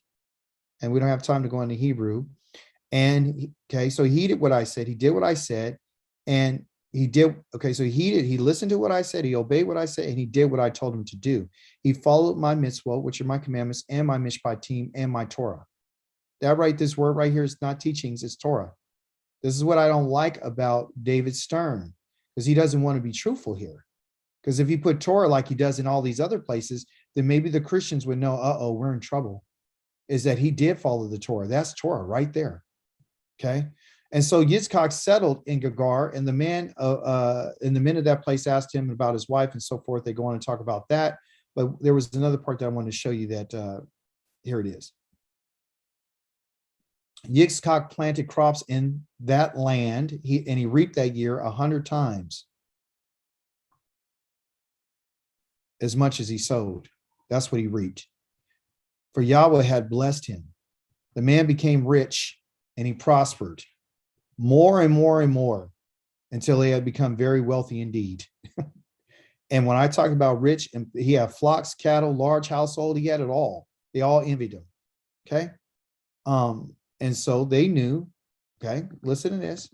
and we don't have time to go into Hebrew. And okay, so he did what I said. He did what I said, and he did. Okay, so he listened to what I said. He obeyed what I said, and he did what I told him to do. He followed my mitzvot, which are my commandments, and my mishpatim, and my Torah. This word right here is not teachings, it's Torah. This is what I don't like about David Stern, because he doesn't want to be truthful here. Because if he put Torah like he does in all these other places, then maybe the Christians would know, we're in trouble. Is that he did follow the Torah. That's Torah right there. Okay. And so Yitzchak settled in Gerar, and the men of that place asked him about his wife and so forth. They go on and talk about that. But there was another part that I wanted to show you that here it is. Yitzchak planted crops in that land, he reaped that year 100 times as much as he sowed. That's what he reaped. For Yahweh had blessed him. The man became rich, and he prospered more and more and more until he had become very wealthy indeed. And when I talk about rich, and he had flocks, cattle, large household, he had it all. They all envied him. Okay. And so they knew, okay, listen to this.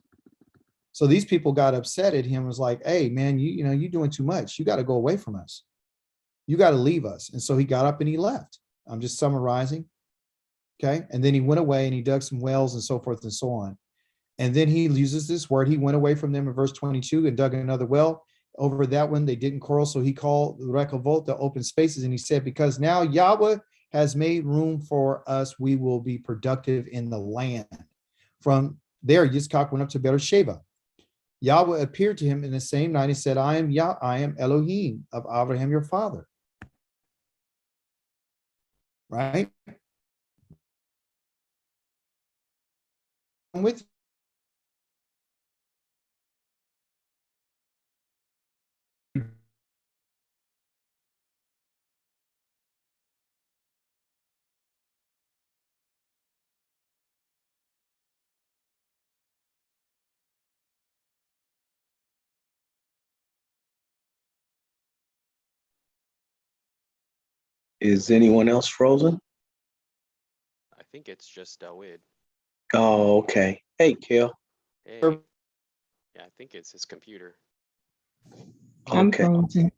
So these people got upset at him, was like, hey man, you're doing too much. You got to go away from us. You got to leave us. And so he got up and he left. I'm just summarizing. Okay. And then he went away and he dug some wells and so forth and so on. And then he uses this word. He went away from them in verse 22 and dug another well. Over that one, they didn't quarrel. So he called the Rekovot, the open spaces. And he said, because now Yahweh has made room for us, we will be productive in the land. From there, Yitzchak went up to Beersheba. Yahweh appeared to him in the same night and said, I am Elohim of Abraham, your father. Right? I'm with Is anyone else frozen? I think it's just Dawid. Oh, okay. Hey, Kel. Hey. Yeah, I think it's his computer. I'm Okay. frozen.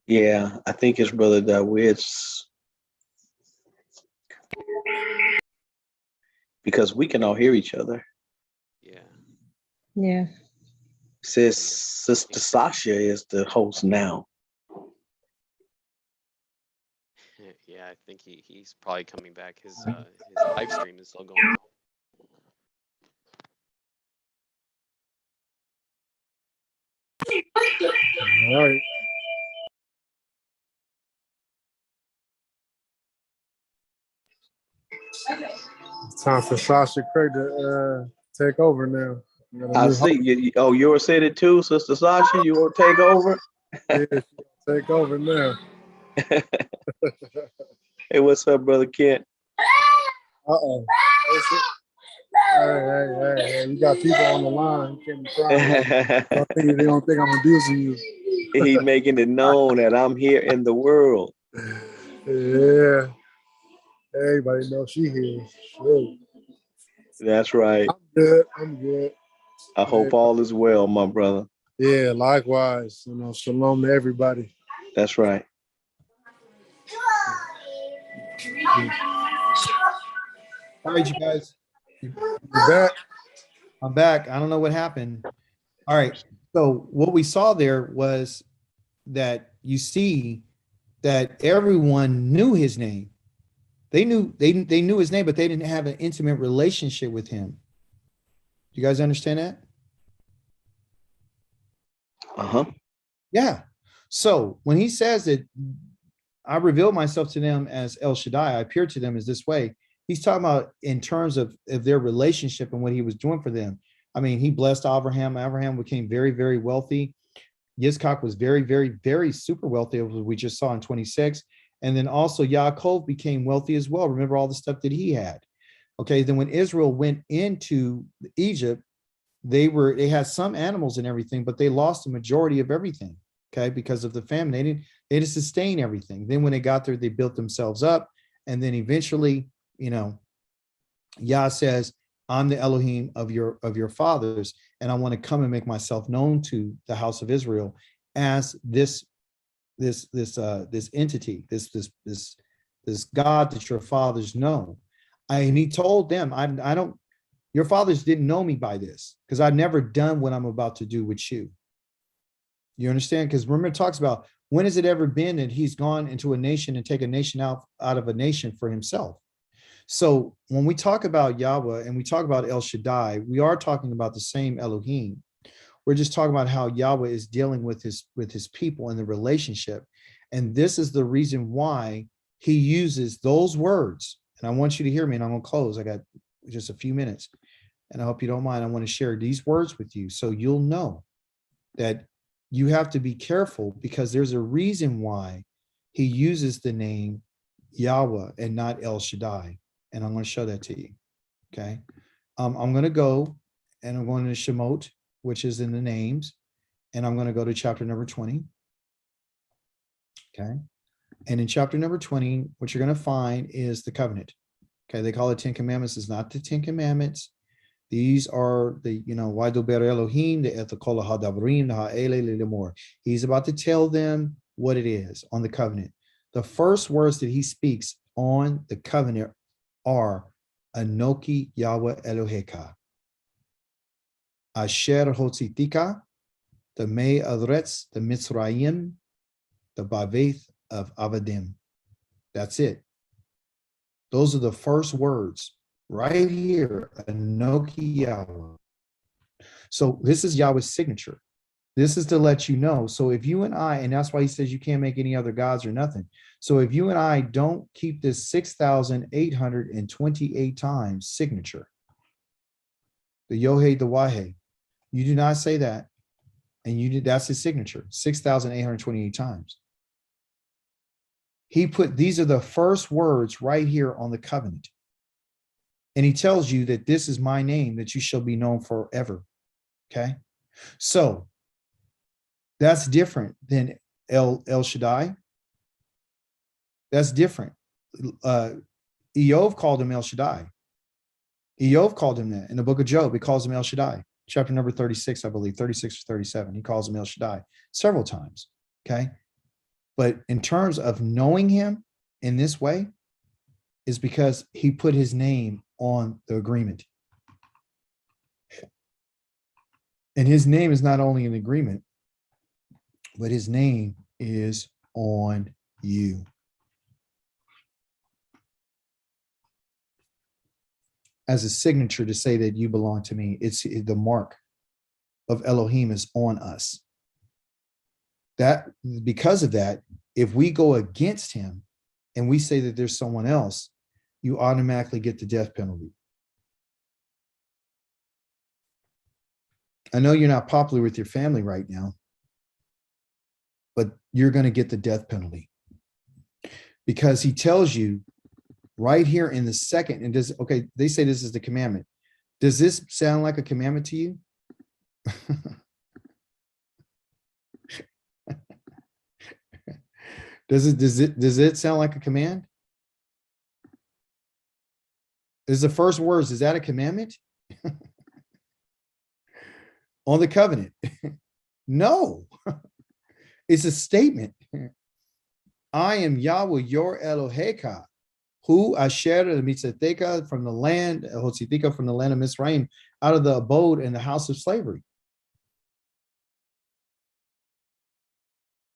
Yeah, I think his brother Dawid's, because we can all hear each other. Yeah. Yeah. It says Sister Sasha is the host now. Yeah, I think he's probably coming back. His live stream is still going. All right. It's time for Sasha Craig to take over now. We got a I new see. Yours said it too, Sister Sasha. You want to take over? host. Yeah, she gonna take over now. Hey, what's up, Brother Kent? Uh-oh. Hey, you got people on the line. You can't be crying. They don't think I'm abusing you. He making it known that I'm here in the world. Yeah. Everybody knows she here. Sure. That's right. I'm good. I hope all is well, my brother. Yeah, likewise. Shalom to everybody. That's right. All right, you guys. You back? I'm back. I don't know what happened. All right. So what we saw there was that you see that everyone knew his name. They knew his name, but they didn't have an intimate relationship with him. You guys understand that? Uh-huh. Yeah. So when he says that I revealed myself to them as El Shaddai, I appeared to them as this way, he's talking about in terms of their relationship and what he was doing for them. I mean, he blessed Abraham. Abraham became very, very wealthy. Yitzchak was very, very, very super wealthy, as we just saw in 26. And then also Yaakov became wealthy as well. Remember all the stuff that he had. Okay, then when Israel went into Egypt, they had some animals and everything, but they lost the majority of everything. Okay, because of the famine, they didn't sustain everything. Then when they got there, they built themselves up, and then eventually, Yah says, "I'm the Elohim of your fathers, and I want to come and make myself known to the house of Israel as this entity, this God that your fathers know." And he told them, I don't, your fathers didn't know me by this because I've never done what I'm about to do with you. You understand? Because remember, it talks about when has it ever been that he's gone into a nation and take a nation out of a nation for himself? So when we talk about Yahweh and we talk about El Shaddai, we are talking about the same Elohim. We're just talking about how Yahweh is dealing with his people and the relationship. And this is the reason why he uses those words. And I want you to hear me, and I'm going to close. I got just a few minutes, and I hope you don't mind. I want to share these words with you so you'll know that you have to be careful, because there's a reason why he uses the name Yahweh and not El Shaddai. And I'm going to show that to you. Okay. I'm going to go and I'm going to Shemot, which is in the names, and I'm going to go to chapter number 20. Okay. And in chapter number 20, what you're going to find is the covenant. Okay. They call it 10 Commandments. It's not the 10 Commandments. These are the, Waidober Elohim, the Ethakola Hadabrim, the Ha'ele Lemor. He's about to tell them what it is on the covenant. The first words that he speaks on the covenant are Anoki Yahweh Eloheka, Asher Hotzitika, the May Adretz, the Mitzrayim, the Baveth of Avadim. That's it. Those are the first words right here, Anoki Yahweh. So this is Yahweh's signature. This is to let you know. So if you and I, and that's why he says you can't make any other gods or nothing. So if you and I don't keep this 6,828 times signature, the Yohe, the Wahe, you do not say that, and that's his signature, 6,828 times. He put, these are the first words right here on the covenant. And he tells you that this is my name, that you shall be known forever. Okay. So That's different than El Shaddai. That's different. Eov called him El Shaddai. Eov called him that in the book of Job. He calls him El Shaddai. Chapter number 36, I believe, 36 or 37. He calls him El Shaddai several times. Okay. But in terms of knowing him in this way, is because he put his name on the agreement. And his name is not only an agreement, but his name is on you. As a signature to say that you belong to me. It's the mark of Elohim is on us. That because of that, if we go against him and we say that there's someone else, you automatically get the death penalty. I know you're not popular with your family right now, but you're going to get the death penalty because he tells you right here in the second, and okay, they say this is the commandment. Does this sound like a commandment to you? Does it sound like a command? Is the first words, is that a commandment? On the covenant? No. It's a statement. I am Yahweh, your Eloheka, who asher mitzatecha from the land, hotzitika from the land of Misraim, out of the abode in the house of slavery.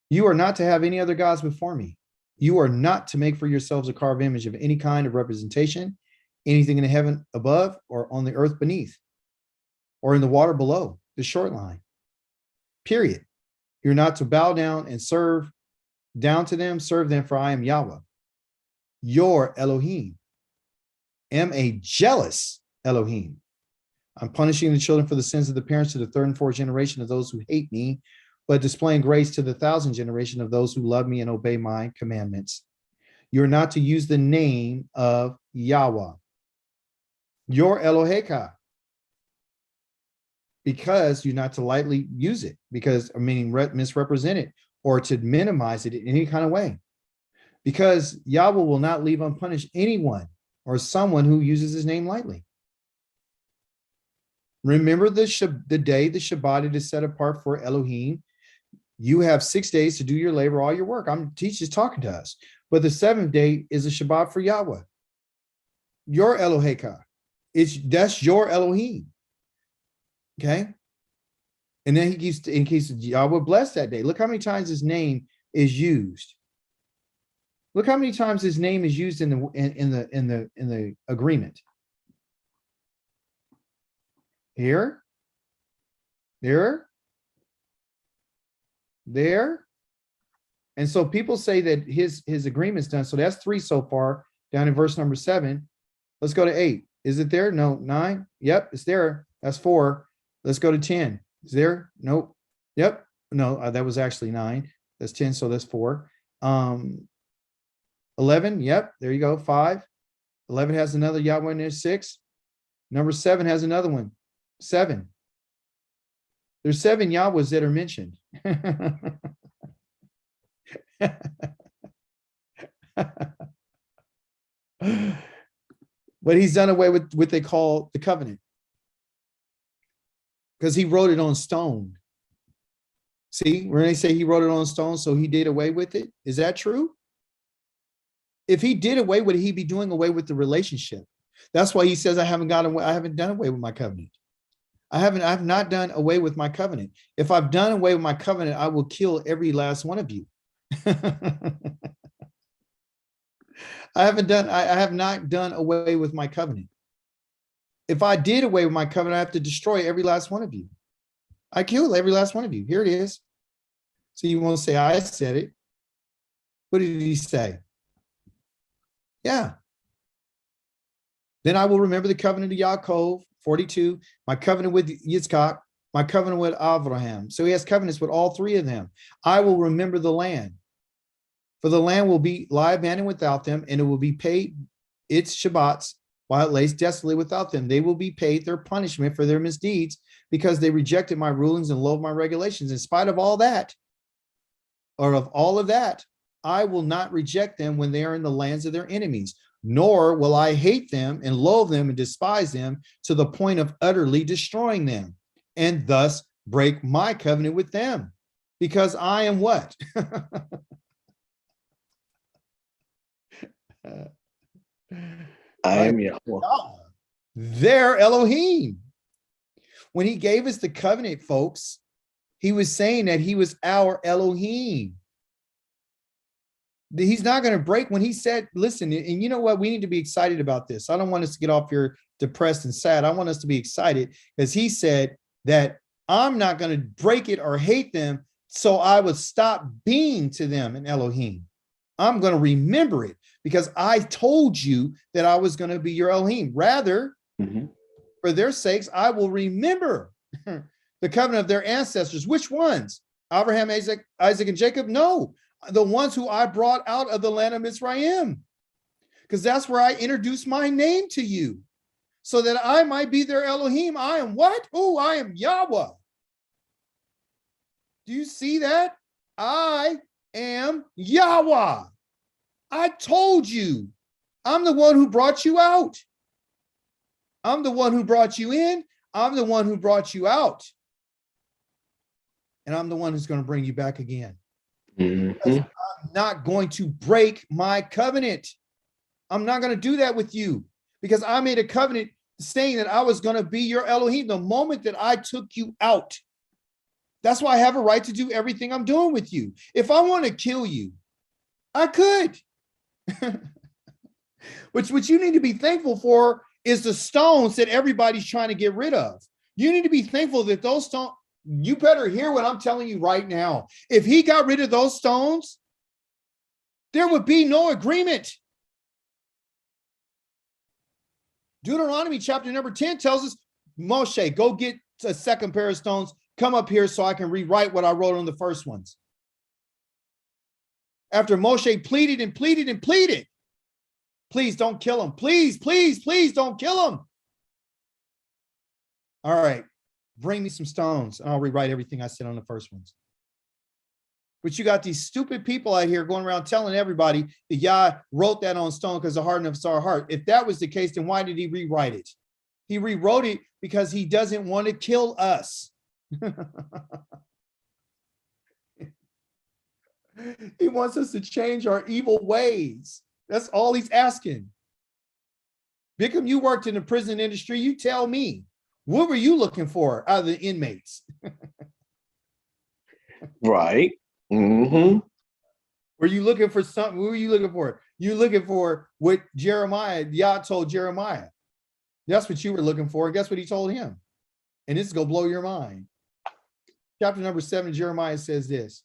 You are not to have any other gods before me. You are not to make for yourselves a carved image of any kind of representation, anything in the heaven above or on the earth beneath or in the water below the shoreline. Period. You're not to bow down and serve down to them, serve them, for I am Yahweh, your Elohim. Am a jealous Elohim. I'm punishing the children for the sins of the parents to the third and fourth generation of those who hate me, but displaying grace to the 1,000th generation of those who love me and obey my commandments. You're not to use the name of Yahweh, your Eloheka, because you're not to lightly use it, because, meaning misrepresent it or to minimize it in any kind of way. Because Yahweh will not leave unpunished anyone or someone who uses his name lightly. Remember the day the Shabbat is set apart for Elohim. You have 6 days to do your labor, all your work. Teacher's talking to us. But the seventh day is a Shabbat for Yahweh, your Eloheka. That's your Elohim. Okay. And then he keeps, in case Yahweh bless that day. Look how many times his name is used. Look how many times his name is used in the agreement. Here, there. And so people say that his agreement's done. So that's 3 so far, down in verse number 7. Let's go to 8. Is it there? No. 9. Yep, it's there. That's 4. Let's go to 10. Is there? Nope. Yep. No, that was actually 9. That's 10, so that's 4. 11. Yep, there you go. 5. 11 has another Yahweh in there. 6. Number 7 has another one. 7. There's 7 Yahwehs that are mentioned. But he's done away with what they call the covenant, because he wrote it on stone. See, when they say he wrote it on stone, so he did away with it. Is that true? If he did away with it, he'd be doing away with the relationship. That's why he says, I haven't done away with my covenant. I have not done away with my covenant. If I've done away with my covenant, I will kill every last one of you. I have not done away with my covenant. If I did away with my covenant, I have to destroy every last one of you. I killed every last one of you. Here it is. So you won't say I said it. What did he say? Yeah. Then I will remember the covenant of Yaakov, 42, my covenant with Yitzchak, my covenant with Abraham. So he has covenants with all 3 of them. I will remember the land, for the land will lie abandoned without them, and it will be paid its Shabbats while it lays desolate without them. They will be paid their punishment for their misdeeds, because they rejected my rulings and loathed my regulations. In spite of all that, or of all of that, I will not reject them when they are in the lands of their enemies, nor will I hate them and loathe them and despise them to the point of utterly destroying them, and thus break my covenant with them, because I am what? I am Yahweh. Their Elohim. When he gave us the covenant, folks, he was saying that he was our Elohim. He's not going to break when he said, listen, and you know what? We need to be excited about this. I don't want us to get off here depressed and sad. I want us to be excited because he said that I'm not going to break it or hate them, so I would stop being to them an Elohim. I'm going to remember it because I told you that I was going to be your Elohim. Rather, for their sakes, I will remember the covenant of their ancestors. Which ones? Abraham, Isaac, and Jacob? No, the ones who I brought out of the land of Mizraim, because that's where I introduced my name to you, so that I might be their Elohim. I am what? Oh, I am Yahweh. Do you see that? I am Yahweh. I told you. I'm the one who brought you out. I'm the one who brought you in. I'm the one who brought you out. And I'm the one who's going to bring you back again. I'm not going to break my covenant. I'm not going to do that with you, because I made a covenant saying that I was going to be your Elohim the moment that I took you out. That's why I have a right to do everything I'm doing with you. If I want to kill you, I could. Which what you need to be thankful for is the stones that everybody's trying to get rid of. You need to be thankful that those stones, you better hear what I'm telling you right now. If he got rid of those stones, there would be no agreement. Deuteronomy chapter number 10 tells us, Moshe, go get a second pair of stones, come up here so I can rewrite what I wrote on the first ones. After Moshe pleaded and pleaded and pleaded, please don't kill him. Please, please, please don't kill him. All right, bring me some stones and I'll rewrite everything I said on the first ones. But you got these stupid people out here going around telling everybody that Yah wrote that on stone because the hardness of our heart. If that was the case, then why did he rewrite it? He rewrote it because he doesn't want to kill us. He wants us to change our evil ways. That's all he's asking. Bickham, you worked in the prison industry. You tell me, what were you looking for out of the inmates? Right. Were you looking for something? What were you looking for? You looking for what Yah told Jeremiah. That's what you were looking for. Guess what he told him? And this is going to blow your mind. Chapter number 7, Jeremiah says this.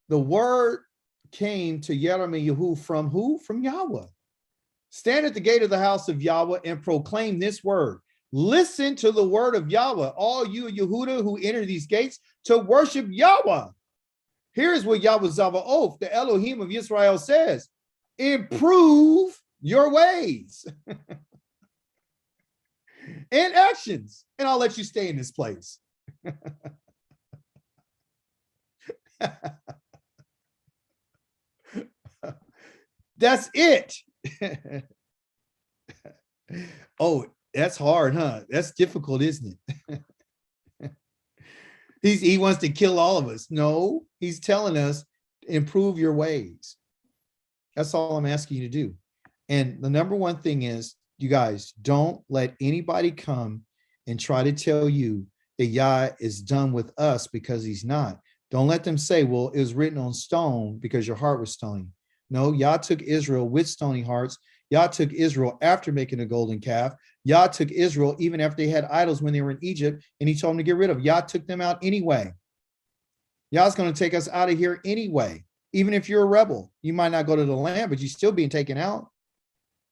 The word came to Yirmiyahu from who? From Yahweh. Stand at the gate of the house of Yahweh and proclaim this word. Listen to the word of Yahweh, all you Yehuda who enter these gates to worship Yahweh. Here's what Yahweh Zavaoth, the Elohim of Israel, says. Improve your ways and actions, and I'll let you stay in this place. That's it. Oh, that's hard, huh? That's difficult, isn't it? He wants to kill all of us. No, he's telling us, improve your ways. That's all I'm asking you to do. And the number one thing is, you guys, don't let anybody come and try to tell you that Yah is done with us, because he's not. Don't let them say, well, it was written on stone because your heart was stony. No, Yah took Israel with stony hearts. Yah took Israel after making a golden calf. Yah took Israel even after they had idols when they were in Egypt, and he told them to get rid of. Yah took them out anyway. Yah's going to take us out of here anyway. Even if you're a rebel, you might not go to the land, but you're still being taken out.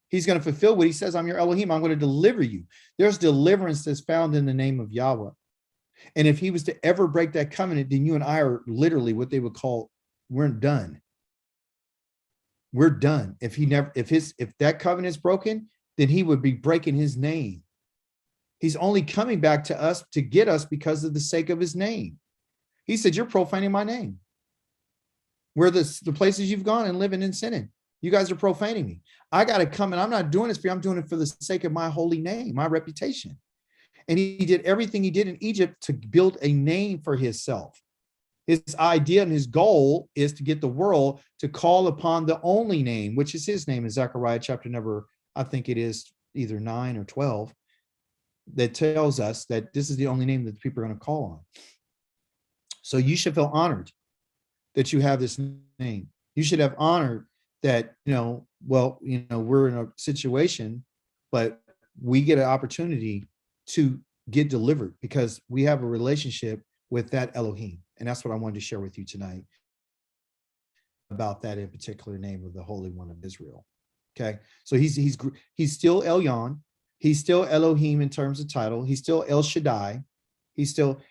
He's going to fulfill what he says. I'm your Elohim. I'm going to deliver you. There's deliverance that's found in the name of Yahweh. And if he was to ever break that covenant, then you and I are literally what they would call, we're done. We're done. If that covenant is broken, then he would be breaking his name. He's only coming back to us to get us because of the sake of his name. He said, you're profaning my name. Where the places you've gone and living and sinning. You guys are profaning me. I got to come, and I'm not doing this for you. I'm doing it for the sake of my holy name, my reputation. And he did everything he did in Egypt to build a name for himself. His idea and his goal is to get the world to call upon the only name, which is his name in Zechariah chapter number, I think it is either 9 or 12, that tells us that this is the only name that the people are going to call on. So you should feel honored that you have this name. You should have honored that, we're in a situation, but we get an opportunity to get delivered because we have a relationship with that Elohim. And that's what I wanted to share with you tonight about that in particular name of the Holy One of Israel. Okay. So he's still Elyon. He's still Elohim in terms of title. He's still El Shaddai. He's still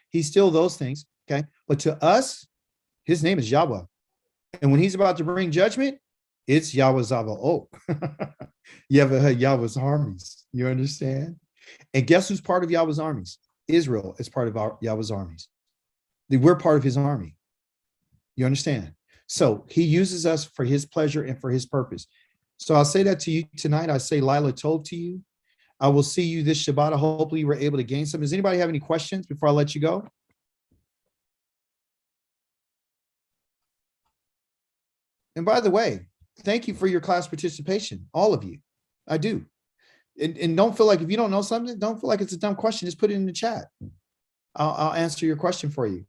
those things. Okay. But to us, his name is Yahweh. And when he's about to bring judgment, it's Yahweh Zavaot. You ever heard Yahweh's armies? You understand? And guess who's part of Yahweh's armies? Israel is part of Yahweh's armies. We're part of his army. You understand? So he uses us for his pleasure and for his purpose. So I'll say that to you tonight. I say Lila Tov to you. I will see you this Shabbat. Hopefully you were able to gain some. Does anybody have any questions before I let you go? And by the way, thank you for your class participation, all of you. I do. And don't feel like if you don't know something, don't feel like it's a dumb question. Just put it in the chat. I'll answer your question for you.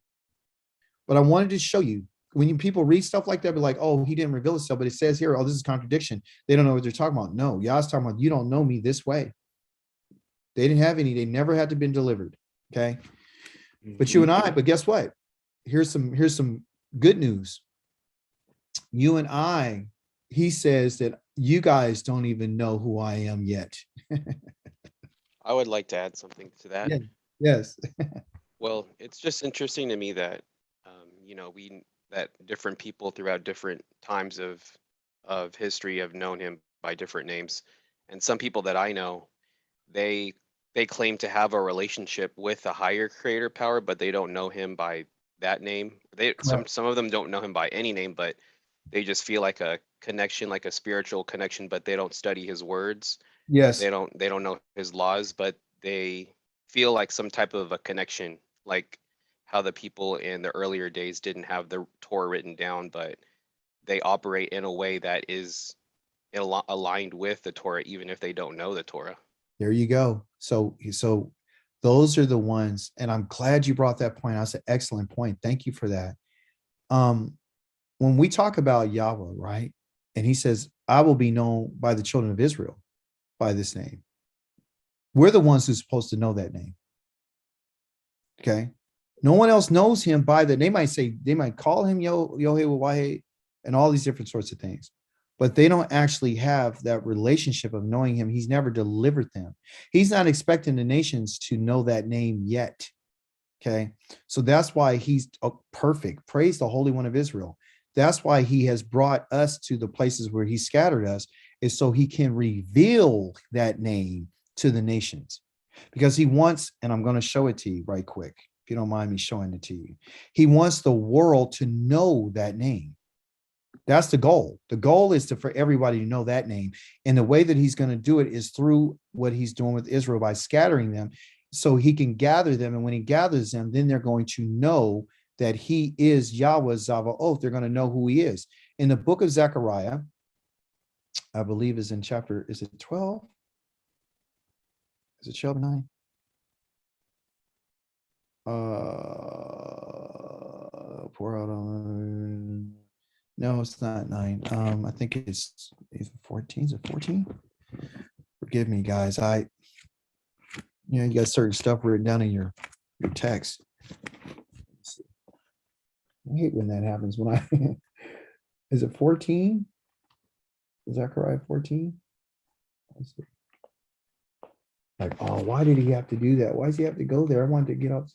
But I wanted to show you, when people read stuff like that, be like, oh, he didn't reveal himself, but it says here, oh, this is contradiction. They don't know what they're talking about. No, Yah's talking about, you don't know me this way. They didn't have any. They never had to been delivered. Okay. But you and I, but guess what? Here's some good news. You and I, he says that you guys don't even know who I am yet. I would like to add something to that. Yeah. Yes. Well, it's just interesting to me that, that different people throughout different times of history have known him by different names. And some people that I know, they claim to have a relationship with a higher creator power, but they don't know him by that name. Some of them don't know him by any name, but they just feel like a connection, like a spiritual connection, but they don't study his words. Yes. They don't know his laws, but they feel like some type of a connection, like how the people in the earlier days didn't have the Torah written down, but they operate in a way that is aligned with the Torah, even if they don't know the Torah. There you go. So those are the ones, and I'm glad you brought that point. That's an excellent point. Thank you for that. When we talk about Yahweh, right? And he says, I will be known by the children of Israel by this name. We're the ones who's supposed to know that name. Okay. No one else knows him by that. They might call him Yohe and all these different sorts of things, but they don't actually have that relationship of knowing him. He's never delivered them. He's not expecting the nations to know that name yet. Okay. So that's why he's perfect. Praise the Holy One of Israel. That's why he has brought us to the places where he scattered us, is so he can reveal that name to the nations, because he wants, and I'm going to show it to you right quick, if you don't mind me showing it to you. He wants the world to know that name. That's the goal. The goal is for everybody to know that name. And the way that he's going to do it is through what he's doing with Israel by scattering them, so he can gather them. And when he gathers them, then they're going to know that he is Yahweh Zavaoth. They're going to know who he is. In the book of Zechariah, I believe is in chapter, is it 12? Is it chapter 9? Pour out on, no, it's not 9. I think it's 14. Is it 14? Forgive me, guys. You got certain stuff written down in your text. I hate when that happens. Is it 14? Zechariah 14? Let's see. Like, oh, why did he have to do that? Why does he have to go there? I wanted to get up.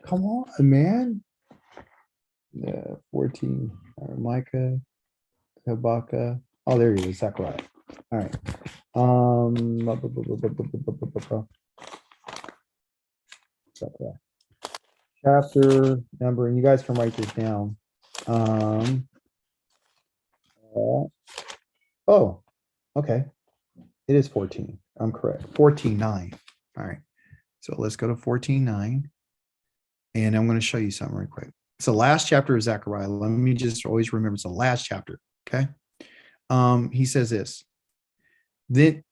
Come on, man. Yeah, 14. Micah, Habakkuk. Oh, there he is, Zechariah. All right. Chapter number, and you guys can write this down. Oh, okay. It is 14. I'm correct. 14:9. All right. So let's go to 14:9. And I'm going to show you something real quick. It's the last chapter of Zechariah. Let me just always remember it's the last chapter. Okay. He says this. Then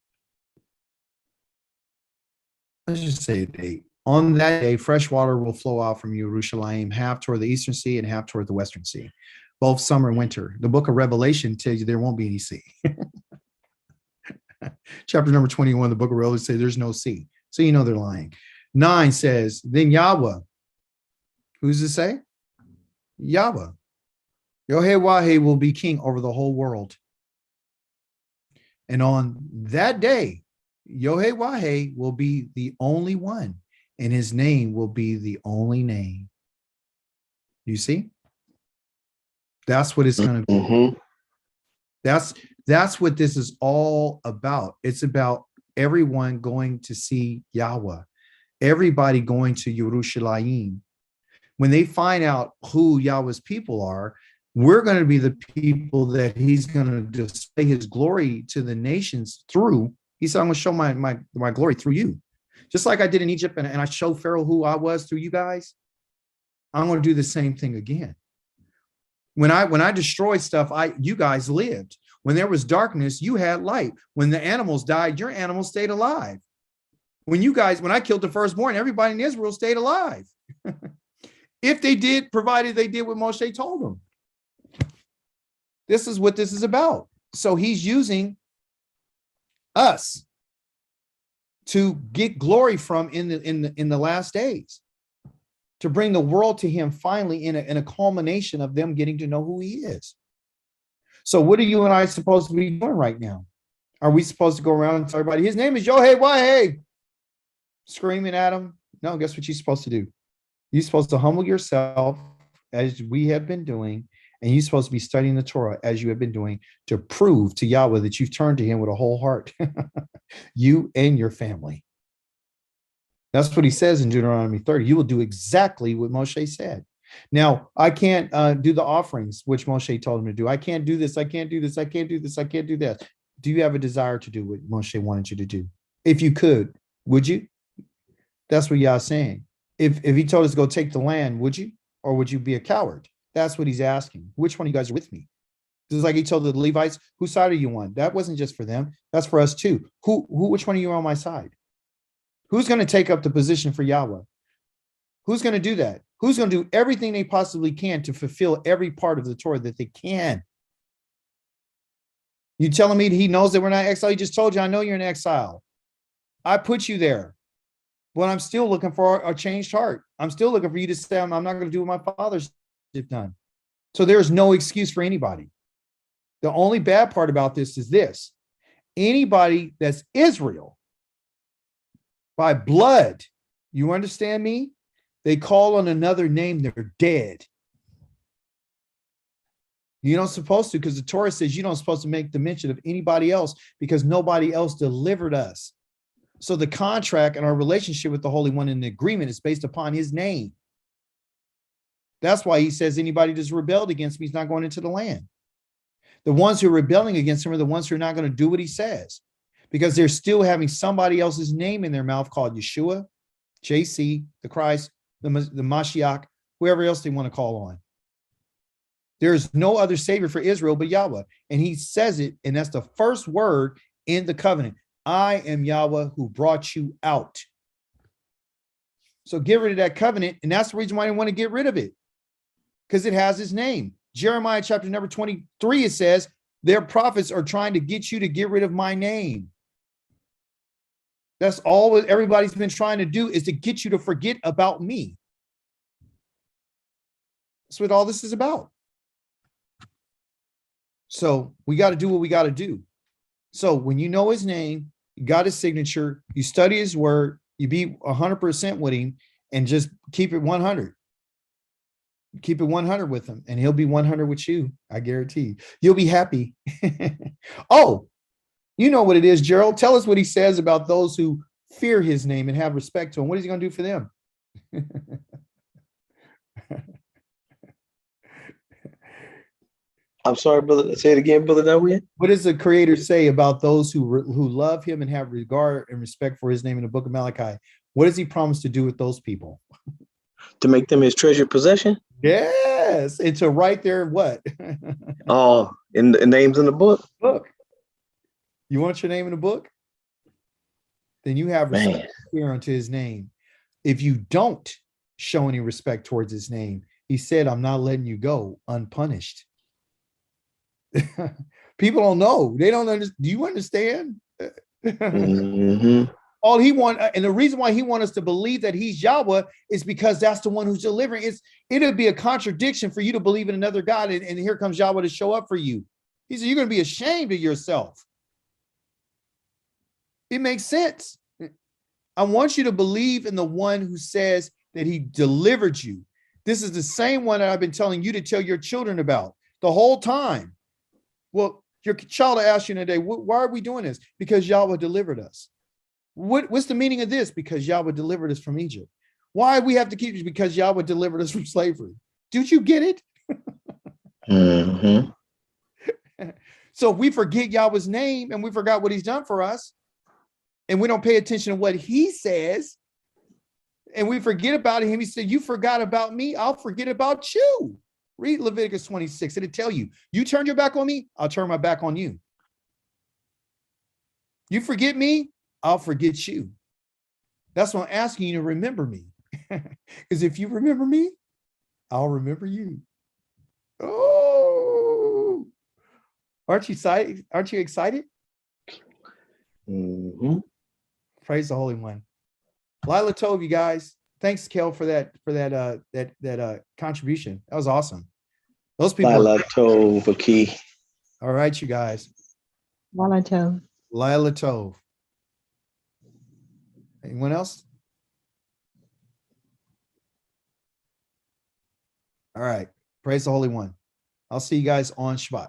let's just say a date. On that day, fresh water will flow out from Jerusalem, half toward the eastern sea and half toward the western sea, both summer and winter. The book of Revelation tells you there won't be any sea. Chapter number 21, the book of Revelation says there's no sea. So you know they're lying. 9 says, then Yahweh. Who's it say? Yahweh. Yahweh will be king over the whole world. And on that day, Yahweh will be the only one, and his name will be the only name. You see? That's what it's going to be. Mm-hmm. That's what this is all about. It's about everyone going to see Yahweh, everybody going to Jerusalem. When they find out who Yahweh's people are, we're going to be the people that he's going to display his glory to the nations through. He said, I'm going to show my glory through you. Just like I did in Egypt and I showed Pharaoh who I was through you guys. I'm going to do the same thing again. When I destroyed stuff, you guys lived. When there was darkness, you had light. When the animals died, your animals stayed alive. When I killed the firstborn, everybody in Israel stayed alive. If they did, provided they did what Moshe told them. This is what this is about. So he's using us to get glory from in the last days, to bring the world to him finally in a culmination of them getting to know who he is. So what are you and I supposed to be doing right now? Are we supposed to go around and tell everybody his name is Yahweh, screaming at him? No, guess what you're supposed to do? You're supposed to humble yourself as we have been doing, and you're supposed to be studying the Torah as you have been doing to prove to Yahweh that you've turned to him with a whole heart, you and your family. That's what he says in Deuteronomy 30. You will do exactly what Moshe said. Now, I can't do the offerings, which Moshe told him to do. I can't do this. I can't do this. I can't do this. I can't do that. Do you have a desire to do what Moshe wanted you to do? If you could, would you? That's what Yah's saying. If he told us to go take the land, would you? Or would you be a coward? That's what he's asking. Which one of you guys are with me? Just like he told the Levites, whose side are you on? That wasn't just for them. That's for us too. Which one of you are on my side? Who's going to take up the position for Yahweh? Who's going to do that? Who's going to do everything they possibly can to fulfill every part of the Torah that they can? You telling me he knows that we're not exile? He just told you, I know you're in exile. I put you there. But I'm still looking for a changed heart. I'm still looking for you to say, I'm not going to do what my fathers have done. So there's no excuse for anybody. The only bad part about this is this. Anybody that's Israel by blood, you understand me? They call on another name, they're dead. You're not supposed to, because the Torah says you're not supposed to make the mention of anybody else because nobody else delivered us. So the contract and our relationship with the Holy One in the agreement is based upon his name. That's why he says anybody that's rebelled against me is not going into the land. The ones who are rebelling against him are the ones who are not going to do what he says because they're still having somebody else's name in their mouth called Yeshua, JC, the Christ, the Mashiach, whoever else they want to call on. There's no other savior for Israel but Yahweh. And he says it, and that's the first word in the covenant. I am Yahweh who brought you out. So get rid of that covenant. And that's the reason why they want to get rid of it. Because it has his name. Jeremiah chapter number 23, it says, their prophets are trying to get you to get rid of my name. That's all everybody's been trying to do is to get you to forget about me. That's what all this is about. So we got to do what we got to do. So when you know his name, you got his signature, you study his word, you be 100% with him, and just keep it 100. Keep it 100 with him, and he'll be 100 with you. I guarantee you. You'll be happy. Oh, You know what it is, Gerald. Tell us what he says about those who fear his name and have respect to him. What is he going to do for them? I'm sorry, brother. Say it again, brother Dawid. What does the Creator say about those who love him and have regard and respect for his name in the book of Malachi? What does he promise to do with those people? To make them his treasured possession? Yes, and to write their what? Oh, in the names in the book? Book. You want your name in the book? Then you have Man. respect here unto his name. If you don't show any respect towards his name, he said, I'm not letting you go unpunished. People don't know. They don't understand. Do you understand? Mm-hmm. All he want, and the reason why he wants us to believe that he's Yahweh is because that's the one who's delivering. It'll be a contradiction for you to believe in another God, and here comes Yahweh to show up for you. He said, you're going to be ashamed of yourself. It makes sense. I want you to believe in the one who says that he delivered you. This is the same one that I've been telling you to tell your children about the whole time. Well, your child will ask you today, why are we doing this? Because Yahweh delivered us. What's the meaning of this? Because Yahweh delivered us from Egypt. Why we have to keep it? Because Yahweh delivered us from slavery. Did you get it? Mm-hmm. So if we forget Yahweh's name and we forgot what he's done for us, and we don't pay attention to what he says, and we forget about him, he said, you forgot about me, I'll forget about you. Read Leviticus 26. It'll tell you, you turn your back on me, I'll turn my back on you. You forget me, I'll forget you. That's why I'm asking you to remember me. Because if you remember me, I'll remember you. Oh, aren't you excited? Aren't you excited? Mm-hmm. Praise the Holy One. Lila Tove, you guys. Thanks, Kel, for that contribution. That was awesome. Those people. Lila Tove, key. All right, you guys. Volatile. Lila Tove. Anyone else? All right. Praise the Holy One. I'll see you guys on Shabbat.